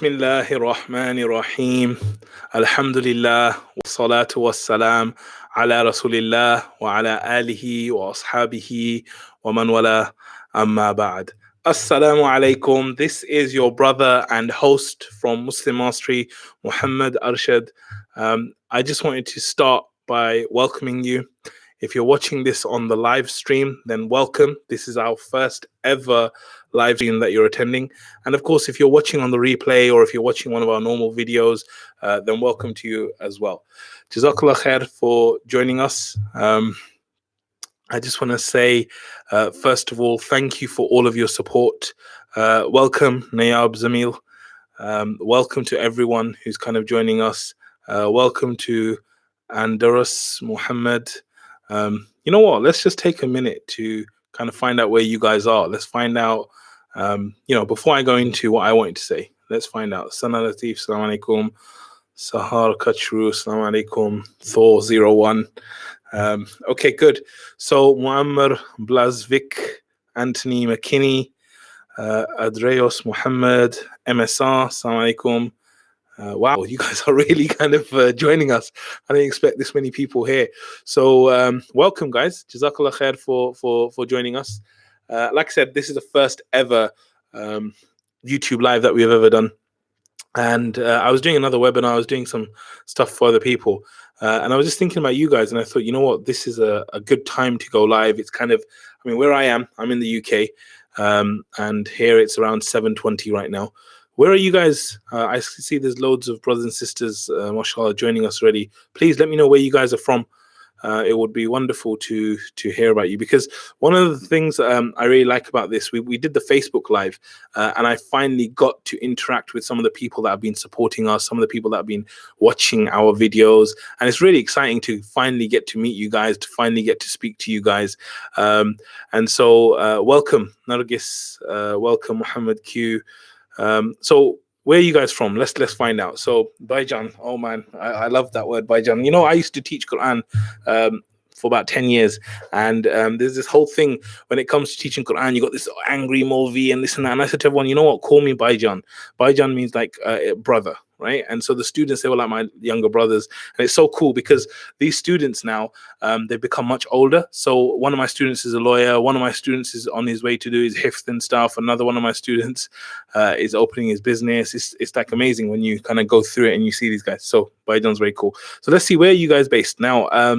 Bismillahir Rahmanir Rahim. Alhamdulillah wa salatu wa salam ala Rasulillah wa ala alihi wa ashabihi wa man wala amma ba'd. Assalamu alaikum. This is your brother and host from Muslim Mastery, Muhammad Arshad. I just wanted to start by welcoming you. If you're watching this on the live stream, then welcome. This is our first ever live stream that you're attending. And of course, if you're watching on the replay or if you're watching one of our normal videos, then welcome to you as well. Jazakallah khair for joining us. I just want to say, first of all, thank you for all of your support. Welcome, Nayab Zamil. Welcome to everyone who's kind of joining us. Welcome to Andorus Muhammad. You know what? Let's just take a minute to kind of find out where you guys are. Let's find out, before I go into what I wanted to say, let's find out. Sana Latif, Assalamu alaikum. Sahar Kachru, Assalamu alaikum. Thor01. Okay, good. So Muammar Blazvik, Anthony McKinney, Adreos Muhammad, MSR, Assalamu alaikum. Wow, you guys are really kind of joining us. I didn't expect this many people here. So welcome, guys. Jazakallah khair for joining us. Like I said, this is the first ever YouTube live that we've ever done. And I was doing another webinar. I was doing some stuff for other people. And I was just thinking about you guys. And I thought, you know what? This is a good time to go live. It's kind of, where I am, I'm in the UK. And here it's around 7:20 right now. Where are you guys? I see there's loads of brothers and sisters, mashallah, joining us already. Please let me know where you guys are from. It would be wonderful to hear about you, because one of the things I really like about this, we did the Facebook Live, and I finally got to interact with some of the people that have been supporting us, some of the people that have been watching our videos, and it's really exciting to finally get to meet you guys, to finally get to speak to you guys. And so welcome, Nargis, welcome, Muhammad Q. So where are you guys from? Let's find out. So Baijan, oh man, I love that word, Baijan. You know, I used to teach Quran for about 10 years, and there's this whole thing when it comes to teaching Quran. You got this angry Molvi and this and that, and I said to everyone, you know what, call me Baijan. Baijan means like brother, right? And so the students, they were like my younger brothers, and it's so cool because these students now, they've become much older. So one of my students is a lawyer, one of my students is on his way to do his hifth and stuff, another one of my students is opening his business. It's like amazing when you kind of go through it and you see these guys. So Baijan's very cool. So let's see, where are you guys based now?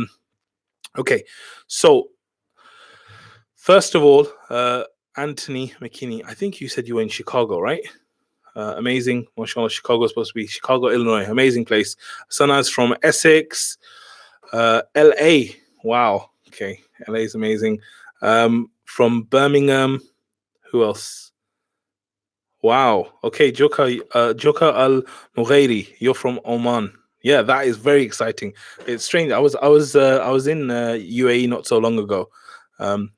Okay, so first of all, Anthony McKinney, I think you said you were in Chicago, right? Amazing. Mashallah, Chicago is supposed to be Chicago, Illinois. Amazing place. Sana's from Essex. LA. Wow. Okay. LA is amazing. From Birmingham. Who else? Wow. Okay. Joka Al Mughairi. You're from Oman. Yeah, that is very exciting. It's strange. I was in UAE not so long ago.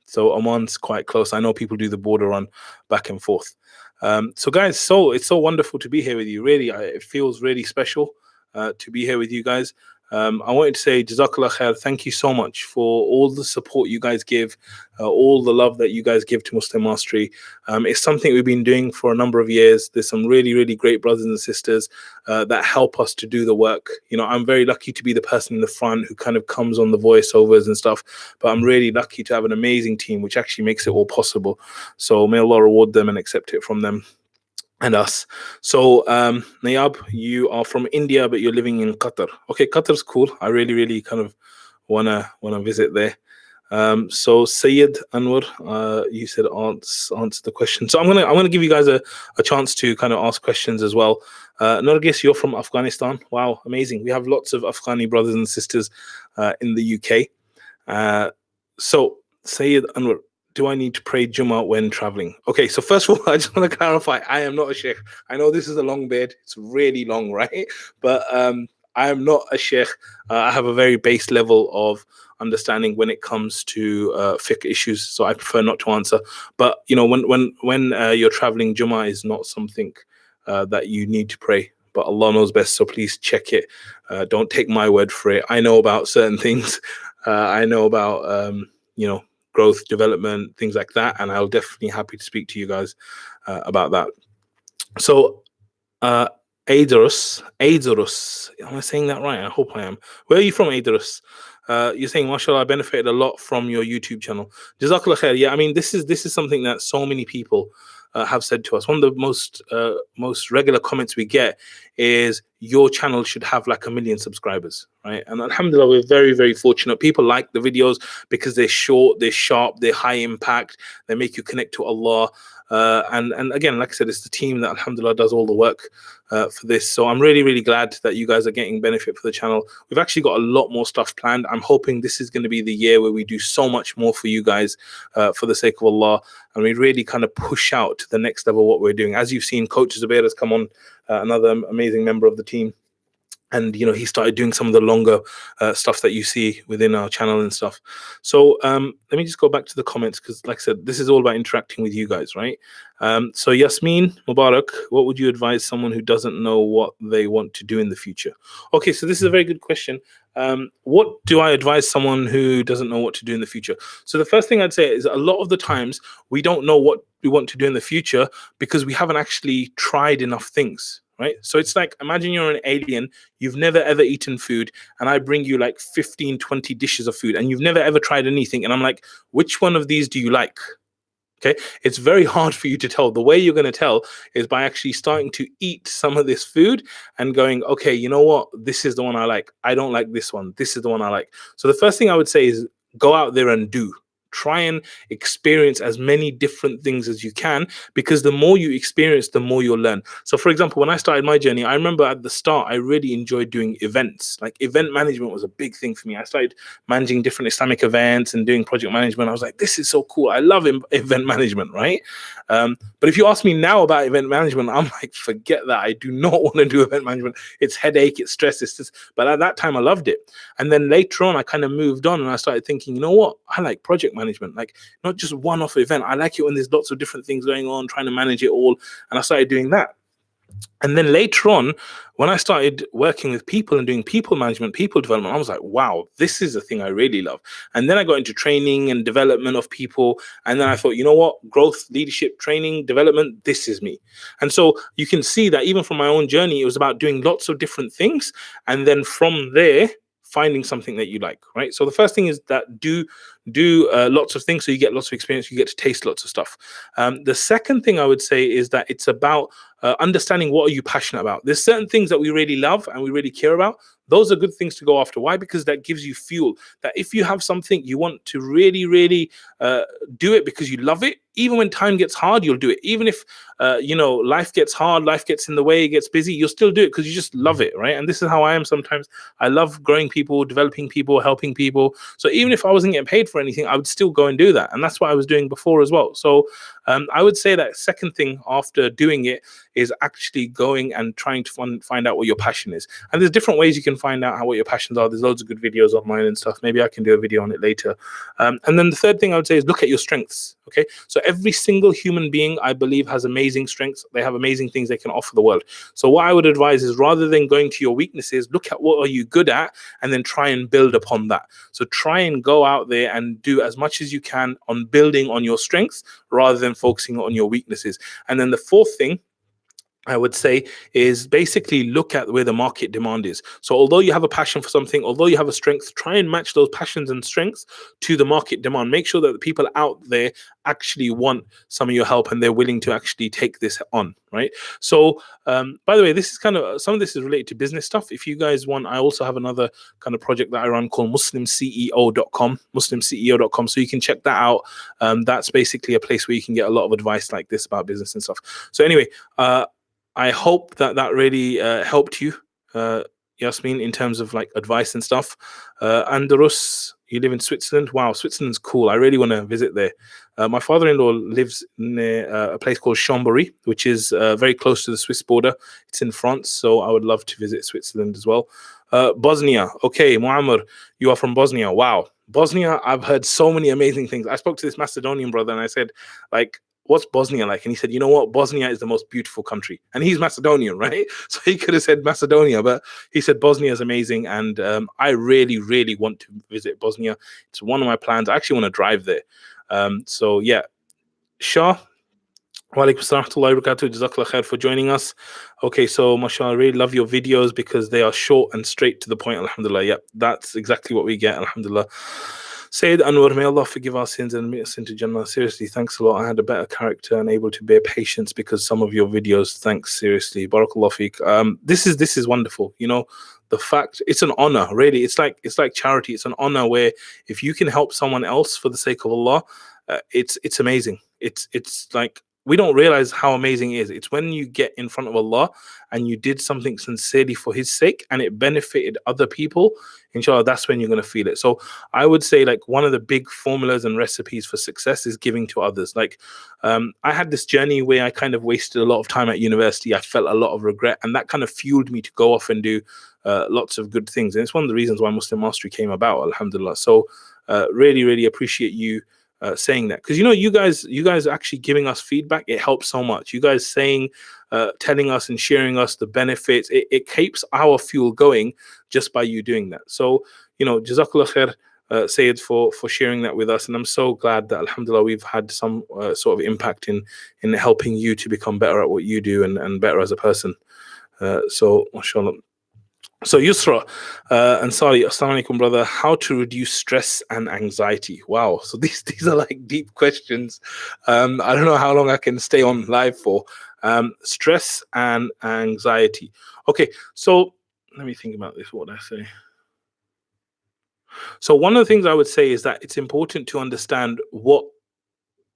So Oman's quite close. I know people do the border run back and forth. So guys, it's so wonderful to be here with you. Really, it feels really special to be here with you guys. I wanted to say Jazakallah khair. Thank you so much for all the support you guys give, all the love that you guys give to Muslim Mastery. It's something we've been doing for a number of years. There's some really, really great brothers and sisters that help us to do the work. You know, I'm very lucky to be the person in the front who kind of comes on the voiceovers and stuff, but I'm really lucky to have an amazing team which actually makes it all possible. So may Allah reward them and accept it from them and us. So Nayab, you are from India, but you're living in Qatar. Okay, Qatar's cool. I really, really kind of wanna visit there. So Sayyid Anwar, you said answer the question. So I'm gonna give you guys a chance to kind of ask questions as well. Nargis, you're from Afghanistan. Wow, amazing. We have lots of Afghani brothers and sisters in the UK. So Sayyid Anwar, do I need to pray Jummah when traveling? Okay, so first of all, I just want to clarify, I am not a sheikh. I know this is a long beard. It's really long, right? But I am not a sheikh. I have a very base level of understanding when it comes to fiqh issues, so I prefer not to answer. But, you know, when you're traveling, Jummah is not something that you need to pray. But Allah knows best, so please check it. Don't take my word for it. I know about certain things. I know about, growth, development, things like that. And I'll definitely happy to speak to you guys about that. So Uh, Aidurus. Am I saying that right? I hope I am. Where are you from, Aidurus? You're saying, mashallah, I benefited a lot from your YouTube channel. Jazakallah khair. Yeah, I mean, this is something that so many people have said to us. One of the most regular comments we get is your channel should have like 1 million subscribers, right? And alhamdulillah, we're very, very fortunate. People like the videos because they're short, they're sharp, they're high impact, they make you connect to Allah. And again, like I said, it's the team that alhamdulillah does all the work for this. So I'm really, really glad that you guys are getting benefit for the channel. We've actually got a lot more stuff planned. I'm hoping this is going to be the year where we do so much more for you guys for the sake of Allah. And we really kind of push out to the next level what we're doing. As you've seen, Coach Zubair has come on, another amazing member of the team. And he started doing some of the longer stuff that you see within our channel and stuff. So let me just go back to the comments, because like I said, this is all about interacting with you guys, right? So Yasmin Mubarak, what would you advise someone who doesn't know what they want to do in the future? Okay, so this is a very good question. What do I advise someone who doesn't know what to do in the future? So the first thing I'd say is a lot of the times we don't know what we want to do in the future because we haven't actually tried enough things. Right. So it's like, imagine you're an alien, you've never ever eaten food, and I bring you like 15, 20 dishes of food, and you've never ever tried anything. And I'm like, which one of these do you like? Okay. It's very hard for you to tell. The way you're going to tell is by actually starting to eat some of this food and going, okay, you know what? This is the one I like. I don't like this one. This is the one I like. So the first thing I would say is go out there and do. Try and experience as many different things as you can, because the more you experience, the more you'll learn. So for example, when I started my journey, I remember at the start, I really enjoyed doing events. Like event management was a big thing for me. I started managing different Islamic events and doing project management. I was like, this is so cool. I love event management, right? But if you ask me now about event management, I'm like, forget that. I do not want to do event management. It's headache, it's stress, it's just, but at that time I loved it. And then later on, I kind of moved on and I started thinking, you know what? I like project management, like not just one-off event. I like it when there's lots of different things going on, trying to manage it all. And I started doing that. And then later on, when I started working with people and doing people management, people development, I was like, wow, this is a thing I really love. And then I got into training and development of people. And then I thought, you know what, growth, leadership, training, development, this is me. And so you can see that even from my own journey, it was about doing lots of different things. And then from there, finding something that you like, right? So the first thing is that do lots of things so you get lots of experience, you get to taste lots of stuff. The second thing I would say is that it's about understanding what are you passionate about. There's certain things that we really love and we really care about. Those are good things to go after. Why? Because that gives you fuel. That if you have something you want to really, really do it because you love it, even when time gets hard, you'll do it. Even if life gets hard, life gets in the way, it gets busy, you'll still do it because you just love it, right? And this is how I am sometimes. I love growing people, developing people, helping people. So even if I wasn't getting paid for anything, I would still go and do that. And that's what I was doing before as well. So I would say that second thing after doing it is actually going and trying to find out what your passion is. And there's different ways you can find out what your passions are. There's loads of good videos online and stuff. Maybe I can do a video on it later. And then the third thing I would say is look at your strengths. Okay. So every single human being, I believe, has amazing strengths. They have amazing things they can offer the world. So what I would advise is rather than going to your weaknesses, look at what are you good at and then try and build upon that. So try and go out there and do as much as you can on building on your strengths rather than focusing on your weaknesses. And then the fourth thing I would say is basically look at where the market demand is. So although you have a passion for something, although you have a strength, try and match those passions and strengths to the market demand. Make sure that the people out there actually want some of your help and they're willing to actually take this on, right? So by the way, this is kind of, some of this is related to business stuff. If you guys want, I also have another kind of project that I run called muslimceo.com, muslimceo.com. So you can check that out. That's basically a place where you can get a lot of advice like this about business and stuff. So anyway, I hope that really helped you, Yasmin, in terms of like advice and stuff. Andrus, you live in Switzerland. Wow, Switzerland's cool. I really want to visit there. My father-in-law lives near a place called Chambéry, which is very close to the Swiss border. It's in France, so I would love to visit Switzerland as well. Bosnia. Okay, Muammar, you are from Bosnia. Wow. Bosnia, I've heard so many amazing things. I spoke to this Macedonian brother and I said, like, what's Bosnia like? And he said, you know what? Bosnia is the most beautiful country. And he's Macedonian, right? So he could have said Macedonia, but he said Bosnia is amazing. And I really, really want to visit Bosnia. It's one of my plans. I actually want to drive there. So yeah, Shah, Wa alaikum assalam wa rahmatullahi wa barakatuh. Jazakallah khair for joining us. Okay, so mashallah, I really love your videos because they are short and straight to the point. Alhamdulillah. Yep, that's exactly what we get. Alhamdulillah. Sayyid Anwar, may Allah forgive our sins and admit us into Jannah. Seriously, thanks a lot. I had a better character and able to bear patience because some of your videos. Thanks, seriously. Barakallah feek. This is wonderful. You know, the fact it's an honor, really. It's like charity. It's an honor where if you can help someone else for the sake of Allah, it's amazing. It's like we don't realize how amazing it is. It's when you get in front of Allah and you did something sincerely for His sake and it benefited other people, inshallah, that's when you're going to feel it. So I would say, like, one of the big formulas and recipes for success is giving to others. Like, I had this journey where I kind of wasted a lot of time at university. I felt a lot of regret, and that kind of fueled me to go off and do lots of good things. And it's one of the reasons why Muslim Mastery came about, alhamdulillah. So really, really appreciate you saying that, because you guys actually giving us feedback. It helps so much. You guys saying, telling us and sharing us the benefits. It keeps our fuel going just by you doing that. So Jazakallah khair, Sayyid, for sharing that with us. And I'm so glad that alhamdulillah we've had some sort of impact in helping you to become better at what you do and better as a person. So mashallah. So Yusra Ansari, assalamu alaikum, brother. How to reduce stress and anxiety? Wow. So these are like deep questions. I don't know how long I can stay on live for. Stress and anxiety. Okay, so let me think about this. What did I say? So one of the things I would say is that it's important to understand what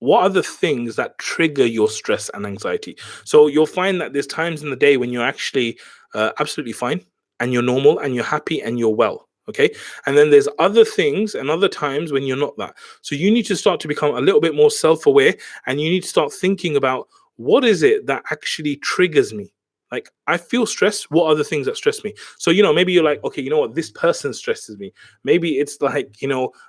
are the things that trigger your stress and anxiety. So you'll find that there's times in the day when you're actually absolutely fine and you're normal and you're happy and you're well. Okay. And then there's other things and other times when you're not that. So you need to start to become a little bit more self-aware, and you need to start thinking about, what is it that actually triggers me? Like, I feel stressed. What are the things that stress me? So, maybe you're like, okay, you know what? This person stresses me. Maybe it's like,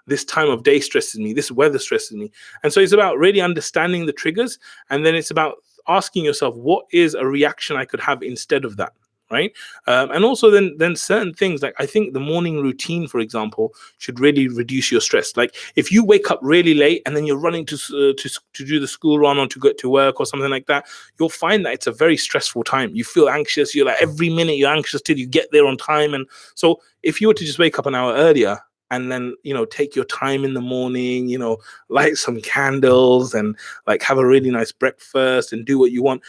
this time of day stresses me. This weather stresses me. And so it's about really understanding the triggers. And then it's about asking yourself, what is a reaction I could have instead of that? Right. And also then certain things, like I think the morning routine, for example, should really reduce your stress. Like if you wake up really late and then you're running to do the school run or to go to work or something like that, you'll find that it's a very stressful time. You feel anxious. You're like, every minute you're anxious till you get there on time. And so if you were to just wake up an hour earlier and then, take your time in the morning, light some candles and like have a really nice breakfast and do what you want,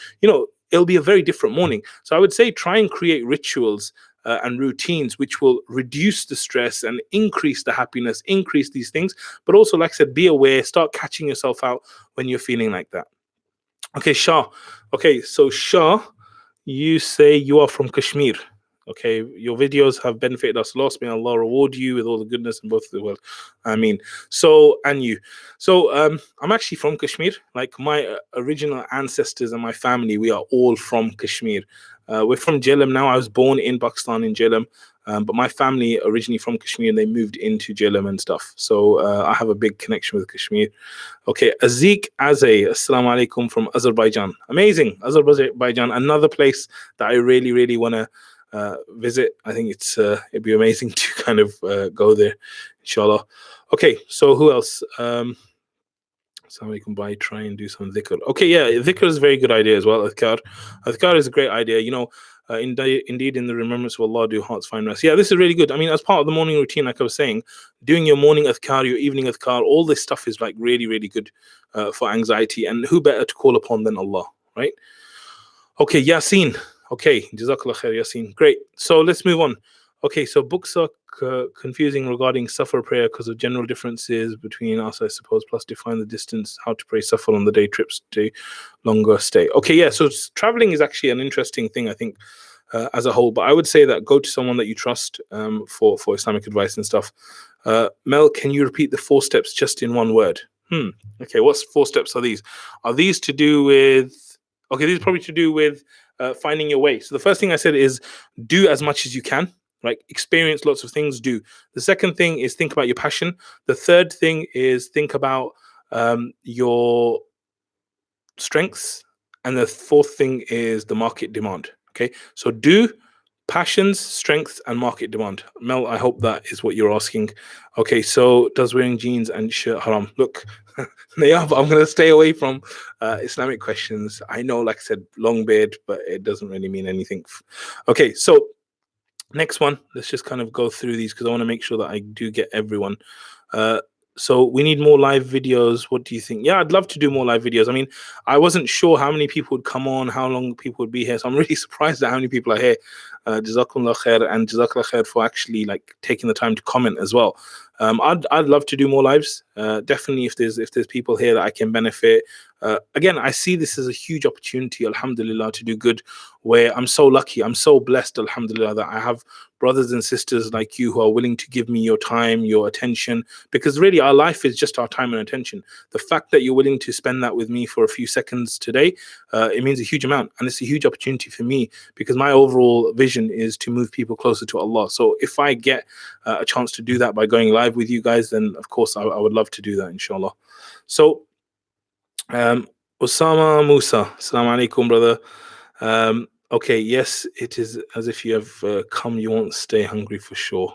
it'll be a very different morning. So I would say try and create rituals and routines which will reduce the stress and increase the happiness, increase these things. But also, like I said, be aware, start catching yourself out when you're feeling like that. Okay, Shah. Okay, so Shah, you say you are from Kashmir. Okay, your videos have benefited us a lot. May Allah reward you with all the goodness in both of the world. I mean, and you. So I'm actually from Kashmir. Like my original ancestors and my family, we are all from Kashmir. We're from Jhelum now. I was born in Pakistan in Jhelum, but my family originally from Kashmir. They moved into Jhelum and stuff. So I have a big connection with Kashmir. Okay, Azik Azay, assalamu alaikum, from Azerbaijan. Amazing, Azerbaijan, another place that I really, really want to visit. I think it'd be amazing to kind of go there, inshallah. Okay, so who else? Somebody can try and do some dhikr. Okay, yeah, dhikr is a very good idea as well. Adhkar is a great idea. Indeed, in the remembrance of Allah do hearts find rest. Yeah, this is really good. I mean, as part of the morning routine, like I was saying, doing your morning adhkar, your evening adhkar, all this stuff is like really, really good for anxiety. And who better to call upon than Allah, right? Okay, Yasin. Okay, Jazakallah khair, Yasin. Great. So let's move on. Okay, so books are confusing regarding safar prayer because of general differences between us, I suppose, plus define the distance, how to pray safar on the day trips to longer stay. Okay, yeah, so traveling is actually an interesting thing, I think, as a whole. But I would say that go to someone that you trust for Islamic advice and stuff. Mel, can you repeat the 4 steps just in one word? Okay, what's 4 steps are these? Are these to do with... Okay, these are probably to do with finding your way. So the first thing I said is do as much as you can. Like experience lots of things, do. The second thing is think about your passion. The third thing is think about your strengths. And the fourth thing is the market demand. Okay, so do, passions, strengths, and market demand. Mel, I hope that is what you're asking. Okay, so does wearing jeans and shirt haram? Look, They are, but I'm going to stay away from Islamic questions. I know, like I said, long beard, but it doesn't really mean anything. Okay, so next one. Let's just kind of go through these because I want to make sure that I do get everyone. Uh, so we need more live videos. What do you think? Yeah, I'd love to do more live videos. I mean, I wasn't sure how many people would come on, how long people would be here. So I'm really surprised at how many people are here. Jazakumullah khair, and Jazakallah khair for actually like taking the time to comment as well. I'd love to do more lives. Definitely, if there's people here that I can benefit. Again, I see this as a huge opportunity, Alhamdulillah, to do good. Where I'm so lucky, I'm so blessed, Alhamdulillah, that I have brothers and sisters like you who are willing to give me your time, your attention, because really our life is just our time and attention. The fact that you're willing to spend that with me for a few seconds today, it means a huge amount, and it's a huge opportunity for me because my overall vision is to move people closer to Allah. So if I get a chance to do that by going live with you guys, then of course I would love to do that, inshallah. So Osama Musa, assalamu alaikum, brother. Okay, yes, it is as if you have come, you won't stay hungry for sure.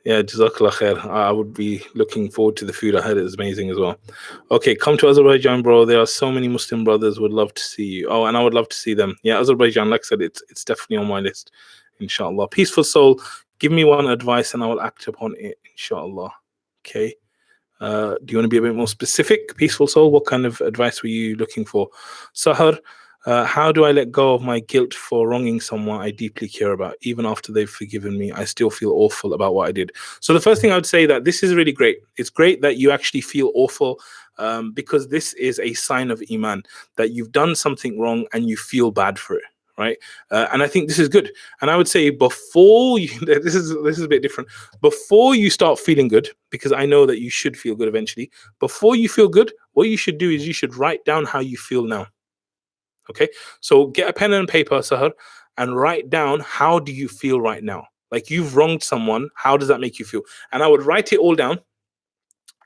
Yeah, Jazakallah khair. I would be looking forward to the food. I heard it is amazing as well. Okay, come to Azerbaijan, bro. There are so many Muslim brothers would love to see you. Oh, and I would love to see them. Yeah, Azerbaijan, like I said, it's definitely on my list, inshallah. Peaceful soul, give me one advice and I will act upon it, inshallah. Okay. Do you want to be a bit more specific? Peaceful soul, what kind of advice were you looking for? Sahar, how do I let go of my guilt for wronging someone I deeply care about? Even after they've forgiven me, I still feel awful about what I did. So the first thing I would say that this is really great. It's great that you actually feel awful because this is a sign of Iman, that you've done something wrong and you feel bad for it. Right, and I think this is good. And I would say before you, this is a bit different. Before you start feeling good, because I know that you should feel good eventually. Before you feel good, what you should do is you should write down how you feel now. Okay, so get a pen and paper, Sahar, and write down how do you feel right now. Like you've wronged someone, how does that make you feel? And I would write it all down.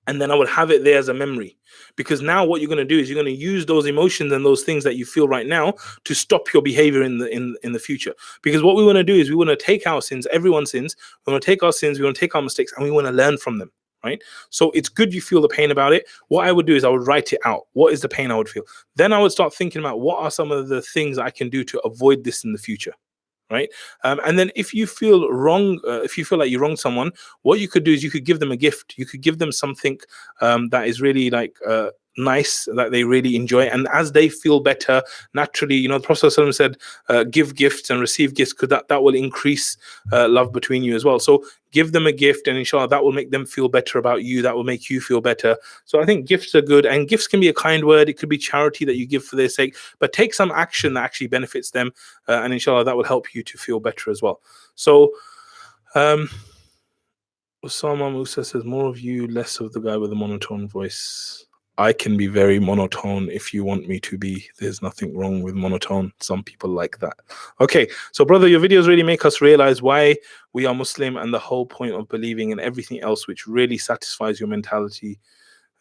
And then I would have it there as a memory, because now what you're going to do is you're going to use those emotions and those things that you feel right now to stop your behavior in the future. Because what we want to do is we want to take our sins, everyone sins, we want to take our sins, we want to take our mistakes, and we want to learn from them. Right? So it's good you feel the pain about it. What I would do is I would write it out. What is the pain I would feel? Then I would start thinking about what are some of the things I can do to avoid this in the future. Right. And then if you feel wrong, if you feel like you wronged someone, what you could do is you could give them a gift. You could give them something that is really like nice, that they really enjoy. And as they feel better, naturally, you know, the Prophet ﷺ said, give gifts and receive gifts, because that will increase love between you as well. So give them a gift, and inshallah, that will make them feel better about you. That will make you feel better. So I think gifts are good, and gifts can be a kind word. It could be charity that you give for their sake, but take some action that actually benefits them, and inshallah, that will help you to feel better as well. So, Osama Musa says, more of you, less of the guy with the monotone voice. I can be very monotone if you want me to be. There's nothing wrong with monotone. Some people like that. Okay, so brother, your videos really make us realize why we are Muslim and the whole point of believing in everything else, which really satisfies your mentality,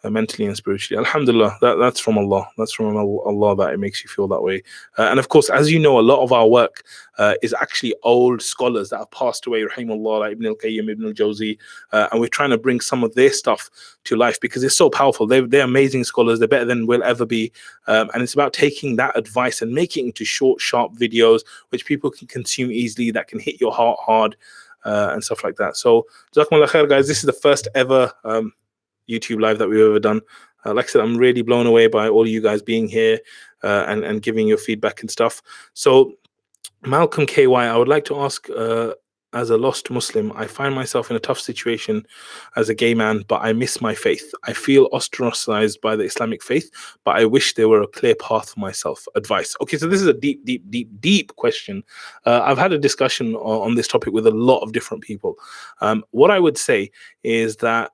mentally and spiritually. Alhamdulillah, that's from Allah. That's from Allah that it makes you feel that way. And of course, as you know, a lot of our work is actually old scholars that have passed away, rahimahullah, like Ibn al-Qayyim, Ibn al-Jawzi, and we're trying to bring some of their stuff to life because it's so powerful. They're amazing scholars. They're better than we'll ever be. And it's about taking that advice and making it into short, sharp videos, which people can consume easily, that can hit your heart hard, and stuff like that. So, Jazakumullah khair, guys. This is the first ever YouTube live that we've ever done. Like I said, I'm really blown away by all of you guys being here and giving your feedback and stuff. So Malcolm KY, I would like to ask, as a lost Muslim, I find myself in a tough situation as a gay man, but I miss my faith. I feel ostracized by the Islamic faith, but I wish there were a clear path for myself. Advice. Okay, so this is a deep question. I've had a discussion on this topic with a lot of different people. What I would say is that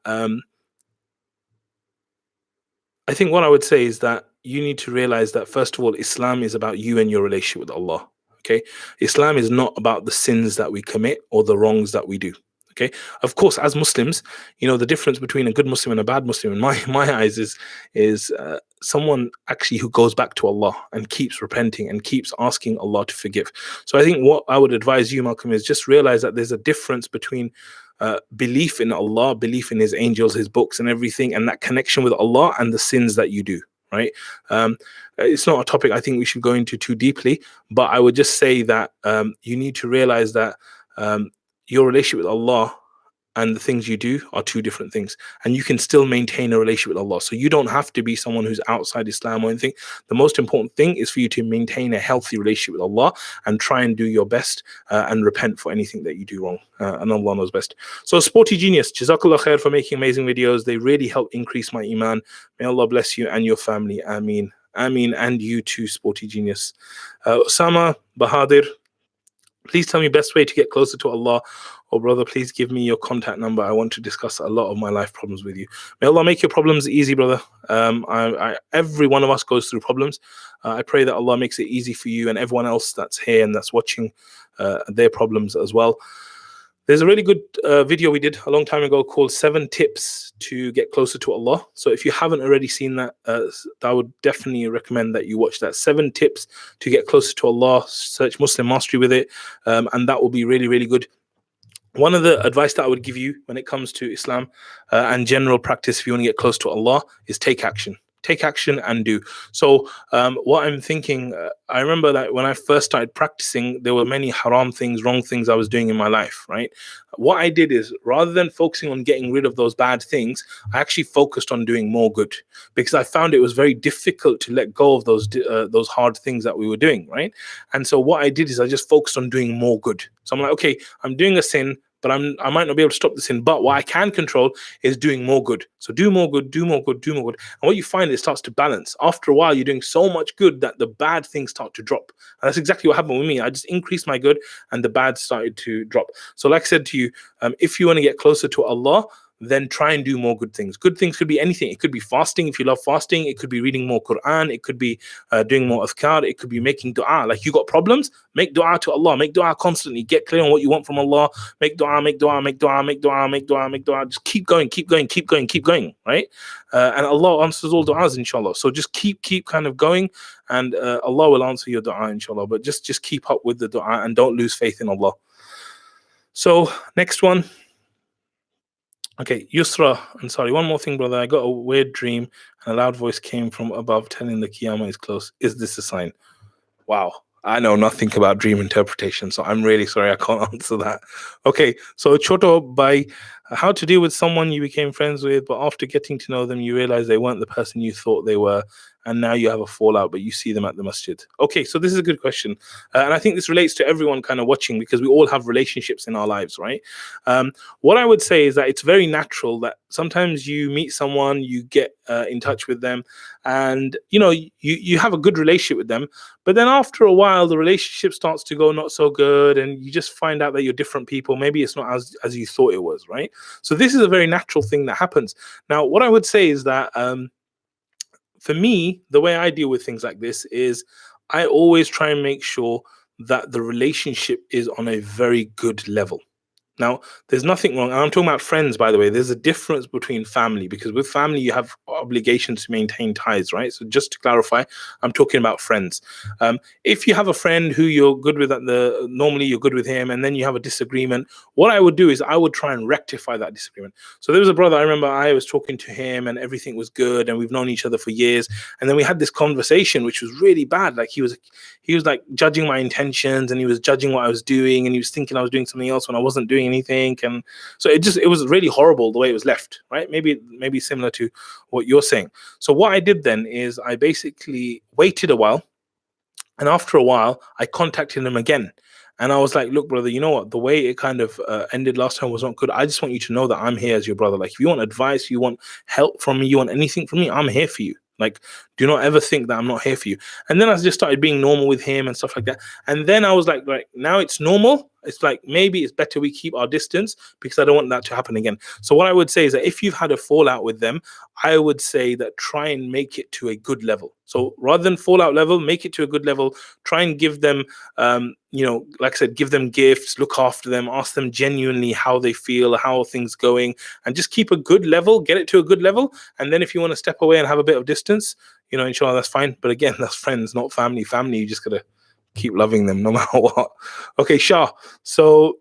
I think what I would say is that you need to realize that, first of all, Islam is about you and your relationship with Allah. Okay, Islam is not about the sins that we commit or the wrongs that we do. Okay, of course, as Muslims, you know, the difference between a good Muslim and a bad Muslim, in my eyes, is someone actually who goes back to Allah and keeps repenting and keeps asking Allah to forgive. So I think what I would advise you, Malcolm, is just realize that there's a difference between belief in Allah, belief in His angels, His books, and everything, and that connection with Allah and the sins that you do. Right? It's not a topic I think we should go into too deeply, but I would just say that you need to realize that your relationship with Allah and the things you do are two different things, and you can still maintain a relationship with Allah. So you don't have to be someone who's outside Islam or anything. The most important thing is for you to maintain a healthy relationship with Allah and try and do your best and repent for anything that you do wrong, and Allah knows best. So Sporty Genius, Jazakallah khair for making amazing videos. They really help increase my iman. May Allah bless you and your family. Ameen. Ameen. And you too, Sporty Genius. Osama Bahadir, please tell me best way to get closer to Allah. Or brother, please give me your contact number. I want to discuss a lot of my life problems with you. May Allah make your problems easy, brother. Every one of us goes through problems. I pray that Allah makes it easy for you and everyone else that's here and that's watching their problems as well. There's a really good video we did a long time ago called 7 Tips to Get Closer to Allah. So if you haven't already seen that, I would definitely recommend that you watch that. 7 Tips to Get Closer to Allah. Search Muslim Mastery with it, and that will be really, really good. One of the advice that I would give you when it comes to Islam and general practice, if you want to get close to Allah, is take action. Take action and do. So what I'm thinking, I remember that when I first started practicing, there were many haram things, wrong things I was doing in my life, right? What I did is, rather than focusing on getting rid of those bad things, I actually focused on doing more good, because I found it was very difficult to let go of those hard things that we were doing, right? And so what I did is I just focused on doing more good. So I'm like, okay, I'm doing a sin, but I might not be able to stop the sin. But what I can control is doing more good. So do more good, do more good, do more good. And what you find is it starts to balance. After a while, you're doing so much good that the bad things start to drop. And that's exactly what happened with me. I just increased my good and the bad started to drop. So like I said to you, if you want to get closer to Allah, then try and do more good things. Good things could be anything. It could be fasting if you love fasting. It could be reading more Quran. It could be doing more adhkar. It could be making dua. Like you got problems, make dua to Allah. Make dua constantly. Get clear on what you want from Allah. Make dua, make dua, make dua, make dua, make dua, make dua. Just keep going, keep going, keep going, keep going, right? And Allah answers all du'as, inshallah. So just keep kind of going, and Allah will answer your dua, inshallah. But just keep up with the dua and don't lose faith in Allah. So next one. Okay, Yusra, I'm sorry, one more thing, brother. I got a weird dream and a loud voice came from above telling the Qiyamah is close. Is this a sign? Wow, I know nothing about dream interpretation, so I'm really sorry I can't answer that. Okay, so Choto, by how to deal with someone you became friends with, but after getting to know them, you realize they weren't the person you thought they were, and now you have a fallout, but you see them at the masjid. Okay, so this is a good question. And I think this relates to everyone kind of watching, because we all have relationships in our lives, right? What I would say is that it's very natural that sometimes you meet someone, you get in touch with them, and you have a good relationship with them, but then after a while, the relationship starts to go not so good, and you just find out that you're different people. Maybe it's not as you thought it was, right? So this is a very natural thing that happens. Now, what I would say is that for me, the way I deal with things like this is I always try and make sure that the relationship is on a very good level. Now, there's nothing wrong. And I'm talking about friends, by the way. There's a difference between family, because with family, you have obligations to maintain ties, right? So just to clarify, I'm talking about friends. If you have a friend who you're good with normally you're good with him, and then you have a disagreement, what I would do is I would try and rectify that disagreement. So there was a brother, I remember I was talking to him and everything was good and we've known each other for years. And then we had this conversation, which was really bad. Like he was like judging my intentions, and he was judging what I was doing, and he was thinking I was doing something else when I wasn't doing anything. And so it was really horrible the way it was left, right? Maybe similar to what you're saying. So what I did then is I basically waited a while, and after a while I contacted him again, and I was like, look, brother, you know what, the way it kind of ended last time was not good. I just want you to know that I'm here as your brother. Like if you want advice, you want help from me, you want anything from me, I'm here for you. Like, do not ever think that I'm not here for you. And then I just started being normal with him and stuff like that. And then I was like, now it's normal. It's like, maybe it's better we keep our distance, because I don't want that to happen again. So what I would say is that if you've had a fallout with them, I would say that try and make it to a good level. So rather than fallout level, make it to a good level. Try and give them, like I said, give them gifts, look after them, ask them genuinely how they feel, how are things going, and just keep a good level, get it to a good level. And then if you want to step away and have a bit of distance, inshallah, that's fine. But again, that's friends, not family. Family, you just got to keep loving them no matter what. Okay, Shah. So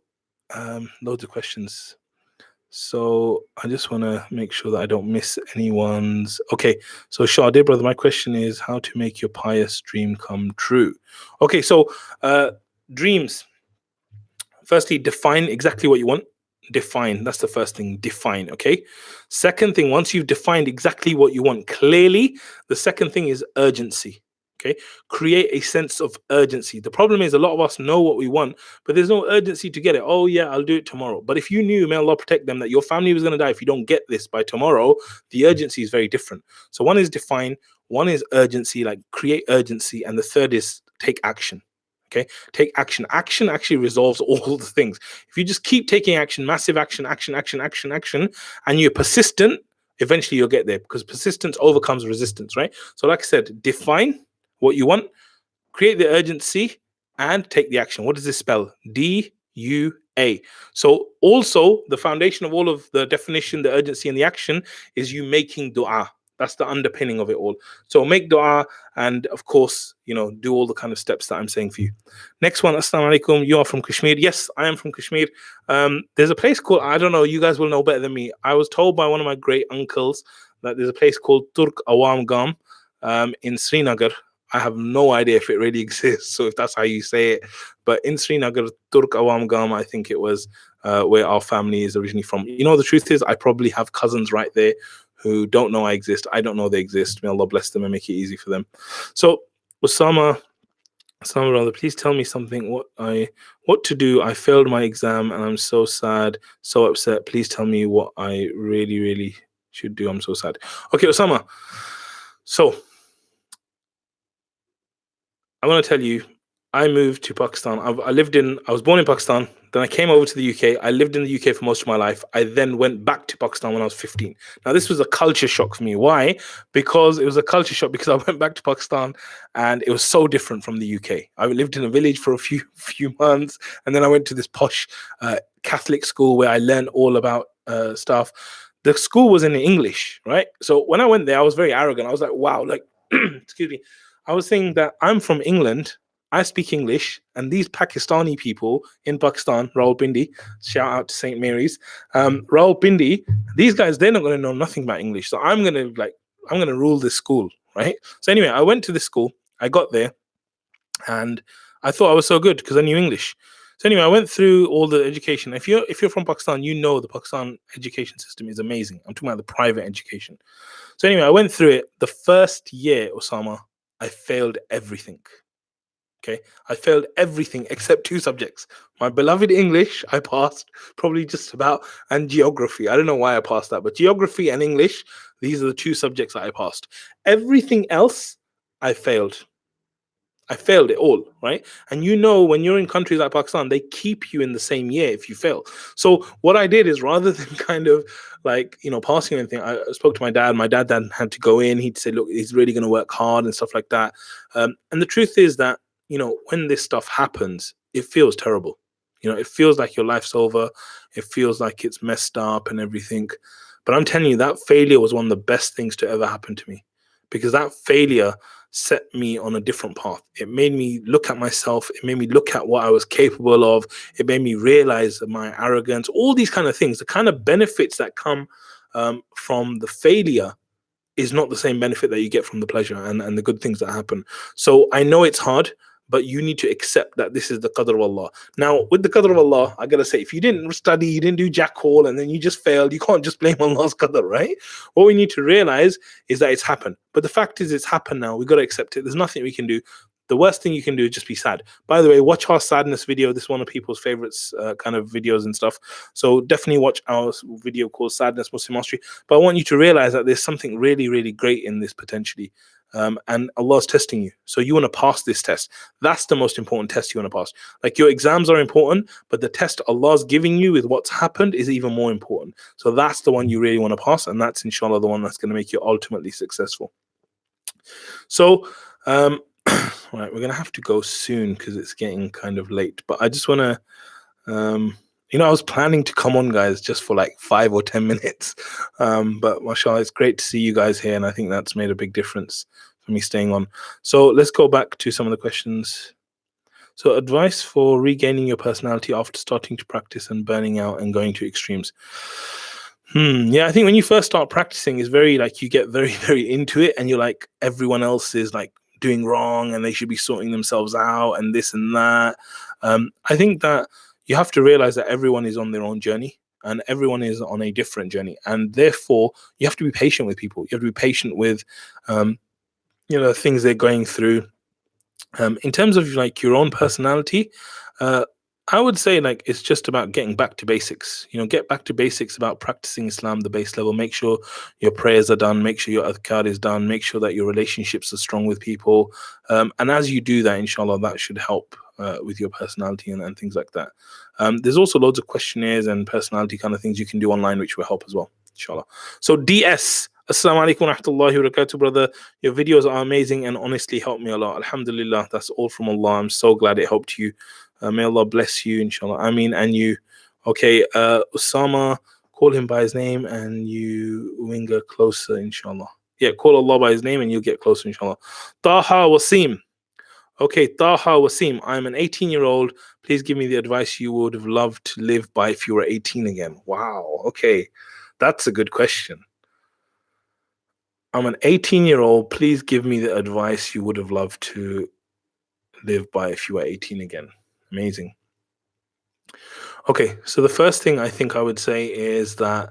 loads of questions. So I just want to make sure that I don't miss anyone's. Okay, so Shah, dear brother, my question is how to make your pious dream come true. Okay, so dreams. Firstly, define exactly what you want. Define. That's the first thing. Define. Okay. Second thing, once you've defined exactly what you want clearly, the second thing is urgency. Okay. Create a sense of urgency. The problem is a lot of us know what we want, but there's no urgency to get it. Oh, yeah, I'll do it tomorrow. But if you knew, may Allah protect them, that your family was going to die if you don't get this by tomorrow, the urgency is very different. So one is define, one is urgency, like create urgency, and the third is take action. Okay, take action. Action actually resolves all the things. If you just keep taking action, massive action, and you're persistent, eventually you'll get there, because persistence overcomes resistance, right? So like I said, define what you want, create the urgency, and take the action. What does this spell? DUA. So also the foundation of all of the definition, the urgency, and the action is you making dua. That's the underpinning of it all. So make dua, and of course, do all the kind of steps that I'm saying for you. Next one, Assalamu alaikum. You are from Kashmir. Yes, I am from Kashmir. There's a place called, I don't know, you guys will know better than me. I was told by one of my great uncles that there's a place called Turk Awam Gam in Srinagar. I have no idea if it really exists, so if that's how you say it. But in Srinagar, Turk Awam Gam, I think it was where our family is originally from. The truth is, I probably have cousins right there who don't know I exist. I don't know they exist. May Allah bless them and make it easy for them. So, Osama, brother, please tell me something. What to do? I failed my exam and I'm so sad, so upset. Please tell me what I really, really should do. I'm so sad. Okay, Osama. So, I want to tell you, I moved to Pakistan. I was born in Pakistan. Then I came over to the UK. I lived in the UK for most of my life. I then went back to Pakistan when I was 15. Now, this was a culture shock for me. Why? Because it was a culture shock because I went back to Pakistan and it was so different from the UK. I lived in a village for a few months, and then I went to this posh Catholic school where I learned all about stuff. The school was in English, right? So when I went there, I was very arrogant. I was like, wow, like, excuse me. I was saying that I'm from England, I speak English, and these Pakistani people in Pakistan, Rawalpindi, shout out to St. Mary's, Rawalpindi, these guys, they're not going to know nothing about English. So I'm going to rule this school, right? So anyway, I went to this school, I got there, and I thought I was so good because I knew English. So anyway, I went through all the education. If you're from Pakistan, the Pakistan education system is amazing. I'm talking about the private education. So anyway, I went through it. The first year, Osama, I failed everything. Okay, I failed everything except 2 subjects. My beloved English, I passed probably just about, and geography. I don't know why I passed that, but geography and English, these are the 2 subjects that I passed. Everything else, I failed. I failed it all, right? And when you're in countries like Pakistan, they keep you in the same year if you fail. So what I did is, rather than kind of like, passing anything, I spoke to my dad. My dad then had to go in. He'd say, look, he's really going to work hard and stuff like that. And the truth is that, when this stuff happens, it feels terrible. It feels like your life's over. It feels like it's messed up and everything. But I'm telling you, that failure was one of the best things to ever happen to me, because that failure set me on a different path. It made me look at myself. It made me look at what I was capable of. It made me realize that my arrogance, all these kind of things, the kind of benefits that come from the failure is not the same benefit that you get from the pleasure and the good things that happen. So I know it's hard, but you need to accept that this is the qadr of Allah. Now, with the qadr of Allah, I gotta say, if you didn't study, you didn't do jack all, and then you just failed, you can't just blame Allah's qadr, right? What we need to realize is that it's happened. But the fact is, it's happened now. We've got to accept it. There's nothing we can do. The worst thing you can do is just be sad. By the way, watch our sadness video. This is one of people's favorites kind of videos and stuff. So definitely watch our video called Sadness Muslim Mastery. But I want you to realize that there's something really, really great in this potentially. And Allah's testing you. So you want to pass this test. That's the most important test you want to pass. Like, your exams are important, but the test Allah's giving you with what's happened is even more important. So that's the one you really want to pass. And that's, inshallah, the one that's going to make you ultimately successful. So, right, we're going to have to go soon because it's getting kind of late. But I just want to, I was planning to come on, guys, just for like 5 or 10 minutes. But mashallah, it's great to see you guys here. And I think that's made a big difference for me staying on. So let's go back to some of the questions. So advice for regaining your personality after starting to practice and burning out and going to extremes. Yeah, I think when you first start practicing, it's very like you get very, very into it, and you're like everyone else is like doing wrong and they should be sorting themselves out and this and that. I think that you have to realize that everyone is on their own journey and everyone is on a different journey, and therefore you have to be patient with people. You have to be patient with the things they're going through. In terms of like your own personality, uh, I would say like it's just about getting back to basics. Get back to basics about practicing Islam, the base level. Make sure your prayers are done. Make sure your adhkar is done. Make sure that your relationships are strong with people. And as you do that, inshallah, that should help with your personality and things like that. There's also loads of questionnaires and personality kind of things you can do online, which will help as well, inshallah. So DS. Assalamu alaikum wa rahmatullahi wa barakatuh, brother. Your videos are amazing and honestly help me a lot. Alhamdulillah, that's all from Allah. I'm so glad it helped you. May Allah bless you, inshallah. Ameen. And you. Okay, Usama, call him by his name and you winger closer, inshallah. Yeah, call Allah by his name and you'll get closer, inshallah. Taha Wasim. Okay, Taha Wasim. I'm an 18-year-old. Please give me the advice you would have loved to live by if you were 18 again. Wow. Okay, that's a good question. I'm an 18-year-old. Please give me the advice you would have loved to live by if you were 18 again. Amazing. Okay, so the first thing I think I would say is that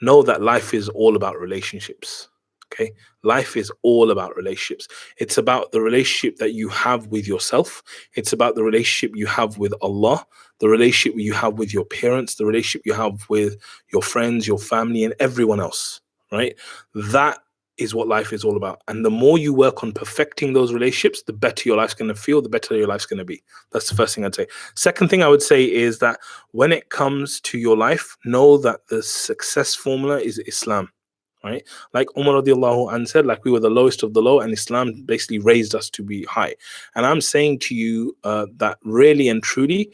know that life is all about relationships. Okay, life is all about relationships. It's about the relationship that you have with yourself. It's about the relationship you have with Allah, the relationship you have with your parents, the relationship you have with your friends, your family, and everyone else, right? That is what life is all about. And the more you work on perfecting those relationships, the better your life's going to feel, the better your life's going to be. That's the first thing I'd say. Second thing I would say is that when it comes to your life, know that the success formula is Islam, right? Like Umar radiallahu anhu said, like we were the lowest of the low and Islam basically raised us to be high. And I'm saying to you that really and truly,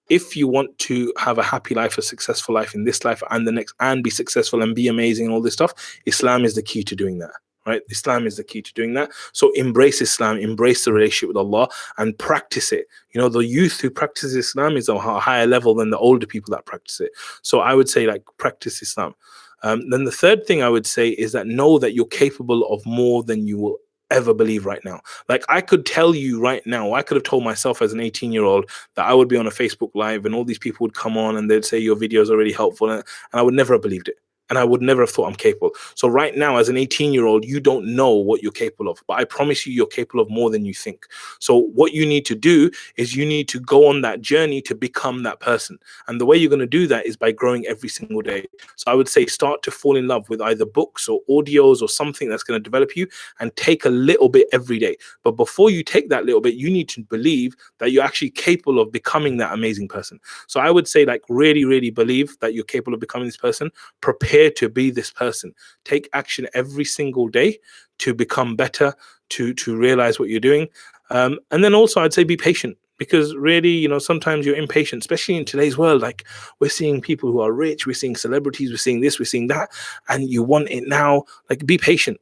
if you want to have a happy life, a successful life in this life and the next, and be successful and be amazing and all this stuff, Islam is the key to doing that, right? Islam is the key to doing that. So embrace Islam, embrace the relationship with Allah and practice it. The youth who practices Islam is a higher level than the older people that practice it. So I would say like practice Islam. Then the third thing I would say is that know that you're capable of more than you will ever believe right now. Like I could tell you right now, I could have told myself as an 18-year-old that I would be on a Facebook Live and all these people would come on and they'd say your videos are really helpful, and I would never have believed it. And I would never have thought I'm capable. So right now, as an 18-year-old, you don't know what you're capable of, but I promise you, you're capable of more than you think. So what you need to do is you need to go on that journey to become that person. And the way you're going to do that is by growing every single day. So I would say start to fall in love with either books or audios or something that's going to develop you, and take a little bit every day. But before you take that little bit, you need to believe that you're actually capable of becoming that amazing person. So I would say like really, really believe that you're capable of becoming this person. Prepare to be this person. Take action every single day to become better, to realize what you're doing. And then also I'd say be patient, because really, sometimes you're impatient, especially in today's world. Like we're seeing people who are rich, we're seeing celebrities, we're seeing this, we're seeing that, and you want it now. Like be patient.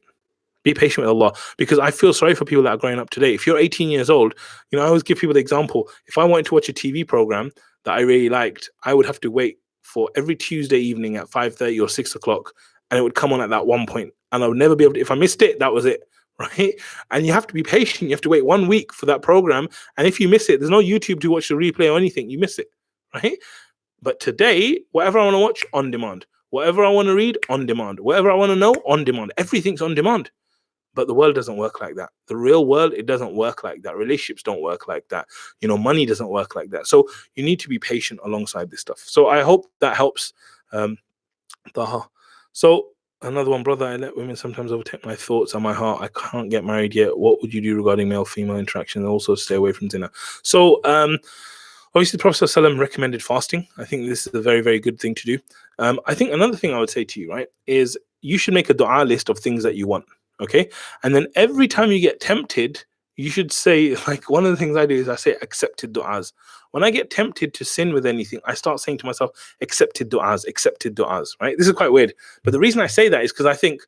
Be patient with Allah, because I feel sorry for people that are growing up today. If you're 18 years old, I always give people the example. If I wanted to watch a TV program that I really liked, I would have to wait for every Tuesday evening at 5:30 or 6 o'clock, and it would come on at that one point, and I would never be able to. If I missed it, that was it, right? And you have to be patient. You have to wait 1 week for that program, and if you miss it, there's no YouTube to watch the replay or anything. You miss it, right? But today, whatever I want to watch, on demand. Whatever I want to read, on demand. Whatever I want to know, on demand. Everything's on demand. But the world doesn't work like that. The real world, it doesn't work like that. Relationships don't work like that. Money doesn't work like that. So you need to be patient alongside this stuff. So I hope that helps. So another one, brother, I let women sometimes overtake my thoughts and my heart. I can't get married yet. What would you do regarding male-female interaction, and also stay away from dinner? So obviously the Prophet ﷺ recommended fasting. I think this is a very, very good thing to do. I think another thing I would say to you, right, is you should make a dua list of things that you want. Okay. And then every time you get tempted, you should say, like, one of the things I do is I say accepted du'as. When I get tempted to sin with anything, I start saying to myself, accepted du'as, right? This is quite weird. But the reason I say that is because I think,